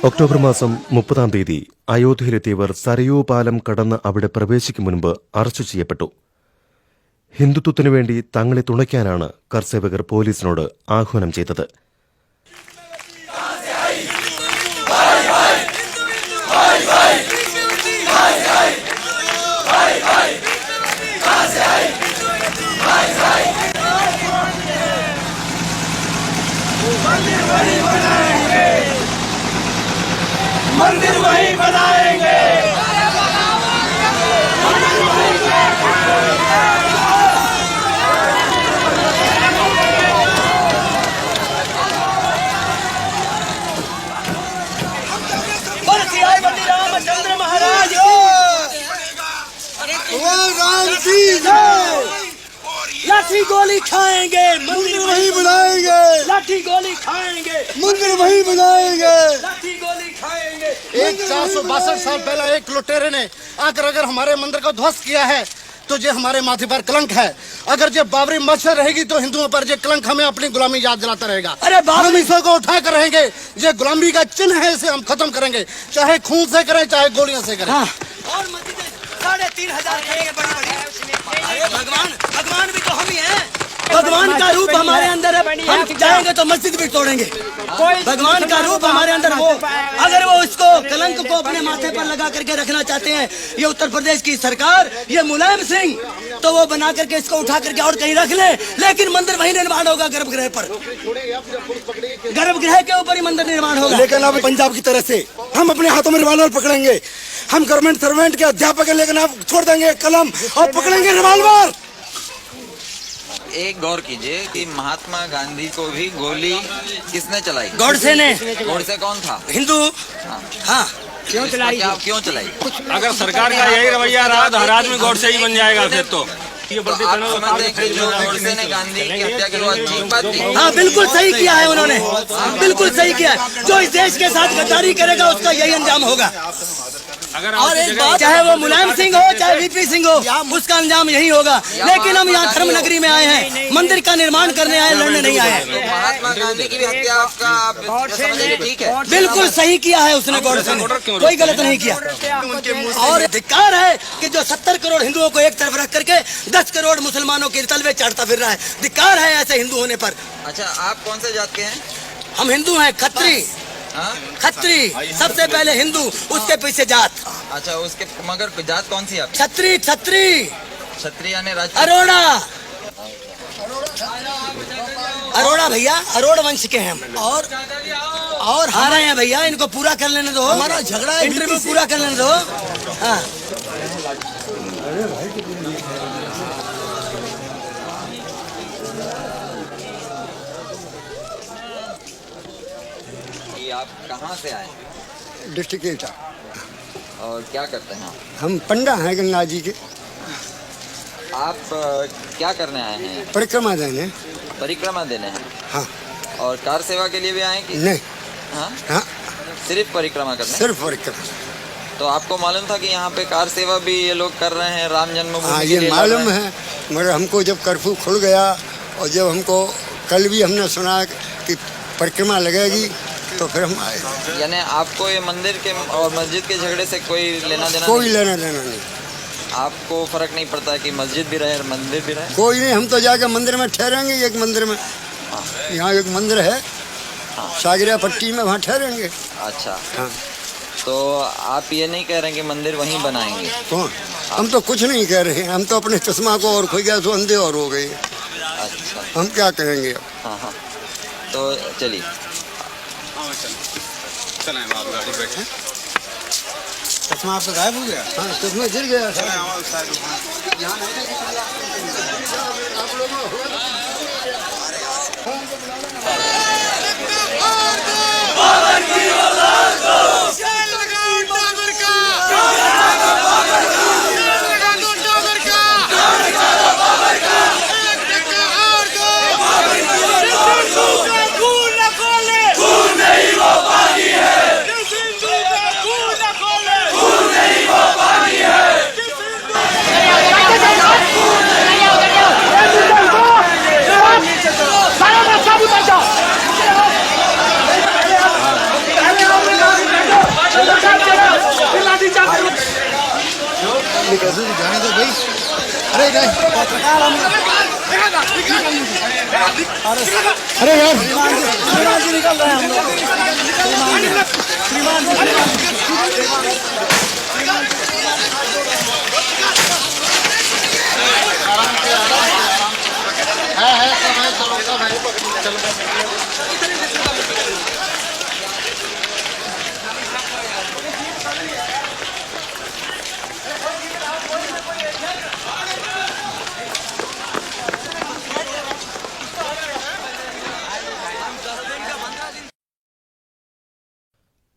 ഒക്ടോബർ മാസം 30-ാം തീയതി അയോധ്യയിലെത്തിയവർ സരയൂ പാലം കടന്ന് അവിടെ പ്രവേശിക്കും മുൻപ് അറസ്റ്റ് ചെയ്യപ്പെട്ടു. ഹിന്ദുത്വത്തിനു വേണ്ടി തങ്ങളെ തുണയ്ക്കാനാണ് കർസേവകർ പോലീസിനോട് ആഹ്വാനം ചെയ്തത്. मंदिर वही बनाएंगे। रामचंद्र महाराज राम जी लाठी गोली खाएंगे, मंदिर वही बनाएंगे। लाठी गोली खाएंगे, मंदिर वही बनाएंगे। लाठी गोली खाएंगे। 462 साल पहले एक लुटेरे ने आकर अगर हमारे मंदिर को ध्वस्त किया है तो ये हमारे माथे पर कलंक है। अगर ये बाबरी मस्जिद रहेगी तो हिंदुओं पर ये कलंक हमें अपनी गुलामी याद दिलाता रहेगा। अरे हम इसको उठा कर रहेंगे, ये गुलामी का चिन्ह है, इसे हम खत्म करेंगे, चाहे खून से करें चाहे गोलियों से करें। और 3,500 करेंगे बड़ी बड़ी। अरे भगवान भी तो हम ही हैं। भगवान का रूप हमारे अंदर है। हम जाएंगे तो मस्जिद भी तोड़ेंगे। भगवान का रूप हमारे अंदर हो, अगर वो इसको कलंक को अपने माथे पर लगा करके रखना चाहते हैं ये उत्तर प्रदेश की सरकार, ये मुलायम सिंह, तो वो बना करके इसको उठा करके और कहीं रख ले, लेकिन मंदिर वही निर्माण होगा गर्भगृह पर। गर्भगृह के ऊपर ही मंदिर निर्माण होगा। लेकिन अब पंजाब की तरह से हम अपने हाथों में रिवॉल्वर पकड़ेंगे। हम गवर्नमेंट सर्वेंट के अध्यापक हैं, लेकिन आप छोड़ देंगे कलम और पकड़ेंगे रिवॉल्वर। एक गौर कीजिए कि महात्मा गांधी को भी गोली किसने चलाई? गॉडसे ने। गॉडसे कौन था? हिंदू। हाँ, क्यों चलाई? क्यों चलाई? अगर सरकार का यही रवैया रहा तो हर आदमी गॉडसे ही बन जाएगा फिर तो। आप समझते हैं कि जो गॉडसे ने गांधी की हत्या की वो अच्छी बात थी? हाँ, बिल्कुल सही किया है उन्होंने, बिल्कुल सही किया है। जो इस देश के साथ गद्दारी करेगा उसका यही अंजाम होगा। और एक बात, चाहे वो मुलायम सिंह हो चाहे वीपी सिंह हो, उसका अंजाम यही होगा। लेकिन हम यहाँ धर्म नगरी में आए हैं, मंदिर का निर्माण करने आए, लड़ने नहीं आए। तो महात्मा गांधी की भी हत्या आपका ठीक है? बिल्कुल सही किया है उसने, गॉडसे ने कोई गलत नहीं किया। और धिक्कार है कि जो 70 करोड़ हिंदुओं को एक तरफ रख करके 10 करोड़ मुसलमानों के तलवे चढ़ता फिर रहा है। धिक्कार है ऐसे हिंदू होने पर। अच्छा, आप कौन से जात के हैं? हम हिंदू हैं, खत्री। खत्री सबसे पहले हिंदू, उसके पीछे जात। अच्छा, उसके मगर जात कौन सी है? छत्री। छत्री क्षत्रिय यानी अरोड़ा। अरोड़ा भैया, अरोड़ वंश के हैं हम। और हारे हैं भैया, इनको पूरा कर लेने दो, हमारा झगड़ा है, इंटरव्यू पूरा कर लेने दो। हाँ, आप कहाँ से आए? डिस्ट्रिक्ट एटा। और क्या करते हैं? हम पंडा हैं गंगा जी के। आप क्या करने आए हैं? परिक्रमा देने। परिक्रमा देने हैं? हाँ। और कार सेवा के लिए भी आए कि नहीं? हाँ? हाँ, सिर्फ परिक्रमा करने? सिर्फ परिक्रमा। तो आपको मालूम था कि यहाँ पे कार सेवा भी ये लोग कर रहे हैं राम जन्मभूमि हाँ, के ये लिए लड़ मालूम रहे हैं? है, मगर हमको जब कर्फ्यू खुल गया और जब हमको कल भी हमने सुना कि परिक्रमा लगेगी तो फिर हम आए। यानी आपको ये मंदिर के और मस्जिद के झगड़े से कोई लेना देना कोई नहीं? लेना देना नहीं। आपको फर्क नहीं पड़ता है कि मस्जिद भी रहे और मंदिर भी रहे? कोई नहीं, हम तो जाके मंदिर में ठहरेंगे, एक मंदिर में, यहाँ एक मंदिर है सागरिया पट्टी में, वहाँ ठहरेंगे। अच्छा, हाँ। तो आप ये नहीं कह रहे हैं कि मंदिर वहीं बनाएंगे? कौन? हम तो कुछ नहीं कह रहे हैं, हम तो अपने चश्मा को और खोई गया तो अंधे और हो गए। अच्छा, हम क्या कहेंगे अब? हाँ हाँ, तो चलिए चलें आप गाड़ी बैठे। चश्मा आपका गायब हो गया? हाँ, चश्मा गिर गया। आप लोग जाने दो भाई। अरे पत्रकार अरे यार श्रीमान जी निकल रहे हैं हम लोग। श्रीमान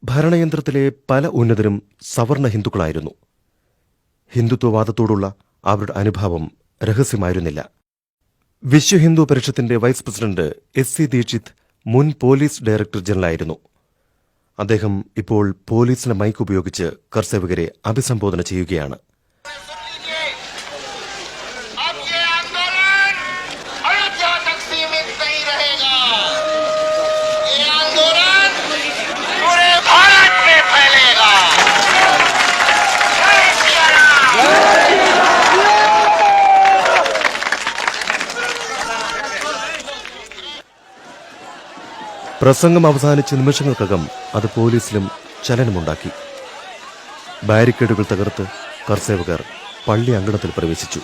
ഭരണയന്ത്രത്തിലെ പല ഉന്നതരും സവർണ ഹിന്ദുക്കളായിരുന്നു. ഹിന്ദുത്വവാദത്തോടുള്ള അവരുടെ അനുഭാവം രഹസ്യമായിരുന്നില്ല. വിശ്വ ഹിന്ദു പരിഷത്തിന്റെ വൈസ് പ്രസിഡന്റ് SC ദീക്ഷിത് മുൻ പോലീസ് ഡയറക്ടർ ജനറലായിരുന്നു. അദ്ദേഹം ഇപ്പോൾ പോലീസിന്റെ മൈക്ക് ഉപയോഗിച്ച് കർഷകരെ അഭിസംബോധന ചെയ്യുകയാണ്. പ്രസംഗം അവസാനിച്ച നിമിഷങ്ങൾക്കകം അത് പോലീസിലും ചലനമുണ്ടാക്കി. ബാരിക്കേഡുകൾ തകർത്ത് കർസേവകർ പള്ളി അങ്കണത്തിൽ പ്രവേശിച്ചു.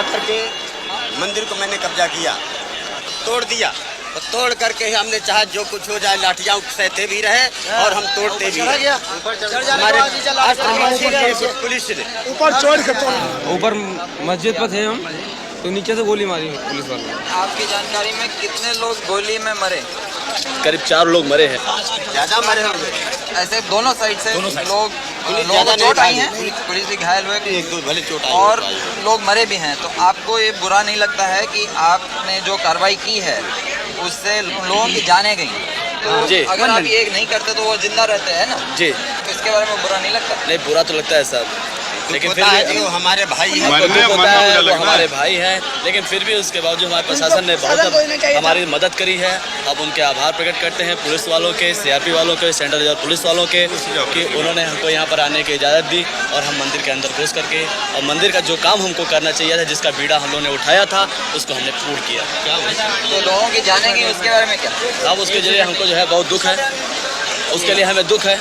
करके मंदिर को मैंने कब्जा किया, तोड़ दिया, और तोड़ करके हमने चाहे जो कुछ हो जाए लाठियां सहते भी रहे और हम तोड़ते भी रहे। हमारे पुलिस ने ऊपर चोर के ऊपर मस्जिद पर थे हम, तो नीचे से गोली मारी पुलिस वालों ने। आपकी जानकारी में कितने लोग गोली में मरे? करीब 4 लोग मरे हैं। ज्यादा मरे होंगे, ऐसे दोनों साइड से लोग चोट आई है, पुलिस भी घायल हुए, 1-2 भले चोट आई और लोग मरे भी हैं। तो आपको ये बुरा नहीं लगता है कि आपने जो कार्रवाई की है उससे लोगों की जाने गई? तो अगर आप ये नहीं करते तो वो जिंदा रहते हैं ना जी, तो इसके बारे में बुरा नहीं लगता? नहीं, बुरा तो लगता है साहब, लेकिन फिर भी वो हमारे भाई हैं, वो हमारे भाई हैं, लेकिन फिर भी उसके बावजूद हमारे प्रशासन ने बहुत हमारी मदद करी है। अब उनके आभार प्रकट करते हैं पुलिस वालों के, सीआरपी वालों के, सेंट्रल रिजर्व पुलिस वालों के, कि उन्होंने हमको यहाँ पर आने की इजाज़त दी और हम मंदिर के अंदर घुस करके और मंदिर का जो काम हमको करना चाहिए था, जिसका बीड़ा हम लोगों ने उठाया था, उसको हमने पूर्ण किया। तो लोगों की जानेंगे उसके बारे में क्या? अब उसके जरिए हमको जो है बहुत दुख है, उसके लिए हमें दुख है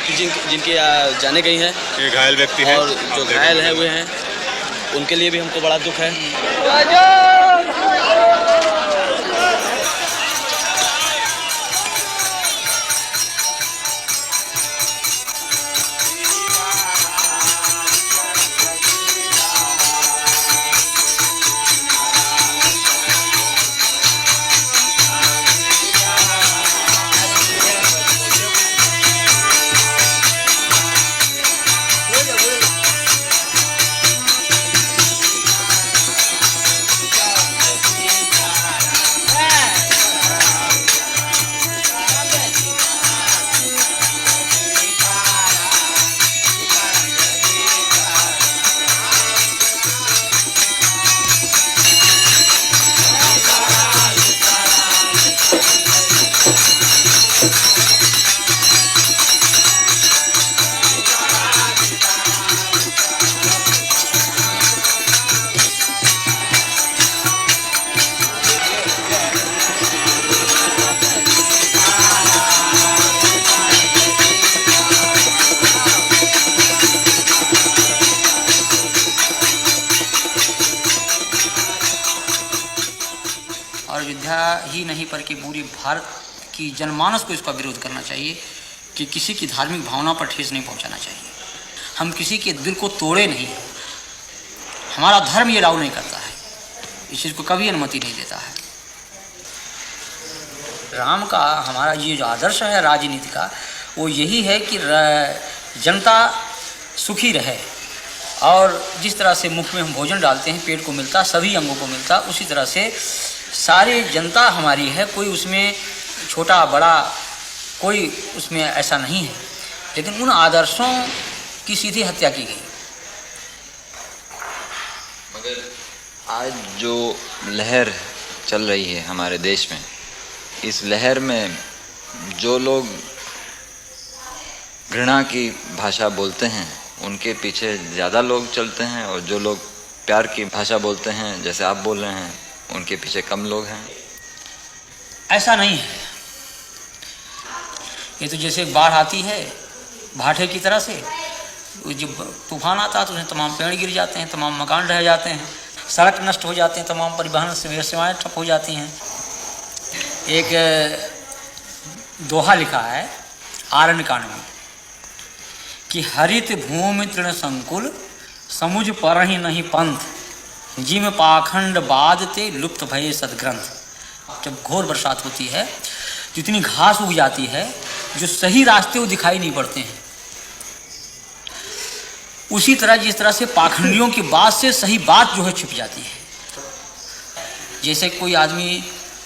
कि जिनकी जाने गई हैं, ये घायल व्यक्ति हैं और जो घायल हैं हुए हैं, उनके लिए भी हमको बड़ा दुख है। और अयोध्या ही नहीं बल्कि पूरी भारत की जनमानस को इसका विरोध करना चाहिए कि किसी की धार्मिक भावना पर ठेस नहीं पहुंचाना चाहिए। हम किसी के दिल को तोड़े नहीं, हमारा धर्म ये अलाउ नहीं करता है, इस चीज़ को कभी अनुमति नहीं देता है। राम का हमारा ये जो आदर्श है राजनीति का, वो यही है कि जनता सुखी रहे, और जिस तरह से मुख में हम भोजन डालते हैं पेट को मिलता, सभी अंगों को मिलता, उसी तरह से सारी जनता हमारी है, कोई उसमें छोटा बड़ा कोई उसमें ऐसा नहीं है। लेकिन उन आदर्शों की सीधी हत्या की गई। मगर आज जो लहर चल रही है हमारे देश में, इस लहर में जो लोग घृणा की भाषा बोलते हैं उनके पीछे ज़्यादा लोग चलते हैं, और जो लोग प्यार की भाषा बोलते हैं जैसे आप बोल रहे हैं उनके पीछे कम लोग हैं। ऐसा नहीं है। ये तो जैसे बाढ़ आती है भाटे की तरह से, जब तूफान आता है तो उसमें तमाम पेड़ गिर जाते हैं, तमाम मकान ढह जाते हैं, सड़क नष्ट हो जाते हैं, तमाम परिवहन सेवाएं ठप हो जाती हैं। एक दोहा लिखा है आरण्यकांड में कि हरित भूमि तृण संकुल समुझ परहि नहीं पंथ, जिम पाखंड बादते लुप्त भये सदग्रंथ। जब घोर बरसात होती है तो इतनी घास उग जाती है, जो सही रास्ते वो दिखाई नहीं पड़ते हैं। उसी तरह जिस तरह से पाखंडियों की बात से सही बात जो है छिप जाती है। जैसे कोई आदमी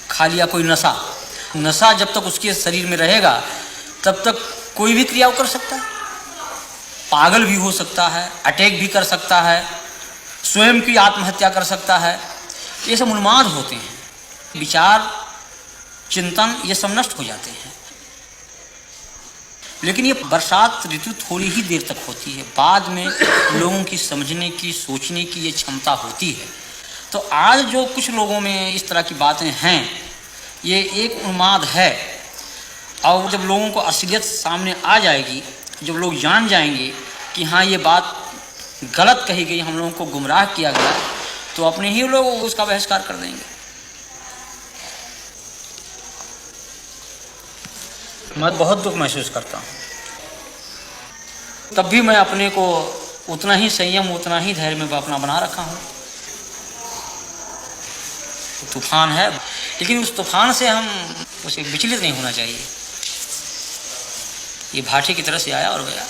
खा लिया कोई नशा जब तक उसके शरीर में रहेगा तब तक कोई भी क्रिया कर सकता है, पागल भी हो सकता है, अटैक भी कर सकता है, स्वयं की आत्महत्या कर सकता है। ये सब उन्माद होते हैं, विचार चिंतन ये सब नष्ट हो जाते हैं। लेकिन ये बरसात ऋतु थोड़ी ही देर तक होती है, बाद में लोगों की समझने की सोचने की ये क्षमता होती है। तो आज जो कुछ लोगों में इस तरह की बातें हैं, ये एक उन्माद है। और जब लोगों को असलियत सामने आ जाएगी, जब लोग जान जाएंगे कि हाँ ये बात गलत कही गई, हम लोगों को गुमराह किया गया, तो अपने ही लोग उसका बहिष्कार कर देंगे। मैं बहुत दुख महसूस करता हूँ, तब भी मैं अपने को उतना ही संयम उतना ही धैर्य में अपना बना रखा हूँ। तूफान है, लेकिन उस तूफान से हम उसे विचलित नहीं होना चाहिए। ये भाटे की तरह से आया और गया।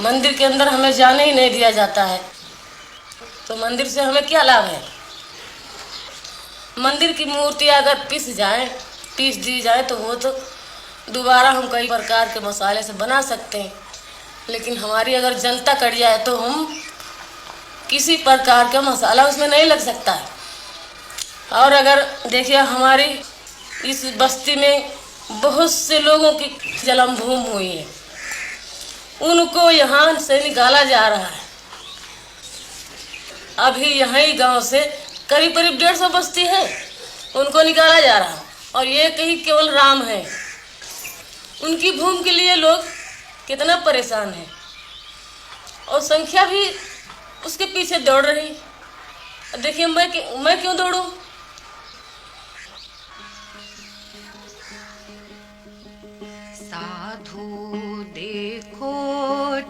मंदिर के अंदर हमें जाने ही नहीं दिया जाता है। तो मंदिर से हमें क्या लाभ है? मंदिर की मूर्ति अगर पीस दी जाए तो वो तो दोबारा हम कई प्रकार के मसाले से बना सकते हैं, लेकिन हमारी अगर जनता कट जाए तो हम किसी प्रकार का मसाला उसमें नहीं लग सकता है। और अगर देखिए हमारी इस बस्ती में बहुत से लोगों की जन्म भूमि हुई है, उनको यहाँ से निकाला जा रहा है। अभी यही गांव से करीब 150 बस्ती है, उनको निकाला जा रहा है, और ये कहीं केवल राम है। उनकी भूमि के लिए लोग कितना परेशान है, और संख्या भी उसके पीछे दौड़ रही। देखिए मैं क्यों दौड़ूं? साधु देखो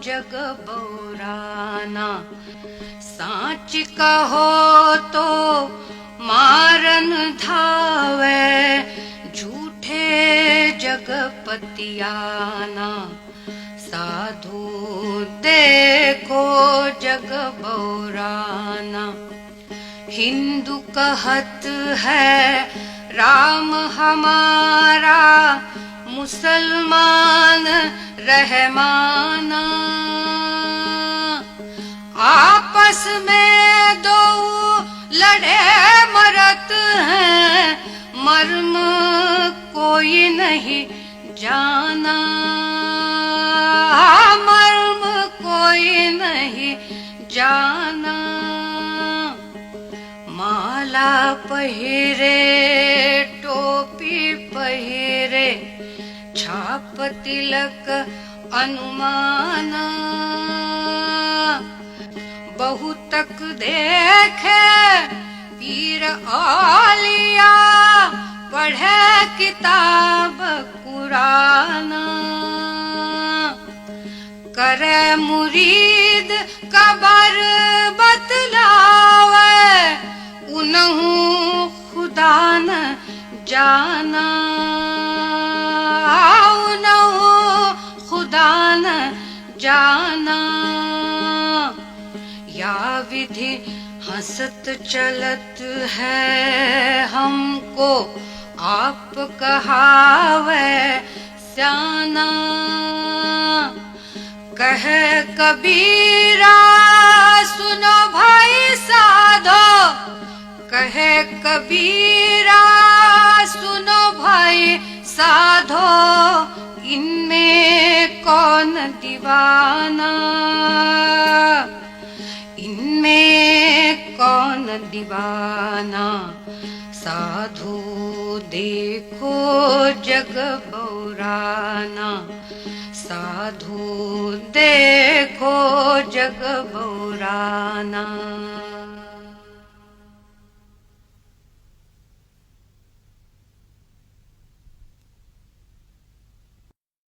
जग बौराना, साच कहो तो मारन धावे, झूठे जगपतियाना। साधु देखो जग बौराना, हिंदू कहत है राम हमारा, मुसलमान रहमाना। आपस में दो लड़े मरत हैं, मर्म कोई नहीं जाना, मर्म कोई नहीं जाना। माला पहिरे टोपी पहिरे, छाप तिलक अनुमाना। बहुतक देखे पीर औलिया, पढ़े किताब कुराना। करे मुरीद कबर बतलावे, उनहु खुदा न जाना, उनहु खुदा न जाना। या विधि हंसत चलत है हमको, आप कहावे स्याना। कहे कबीरा सुनो भाई साधो, कहे कबीरा सुनो भाई साधो, इनमें कौन दीवाना, इनमें कौन दीवाना। साधु देखो जग बौराना, साधु देखो जग बौराना।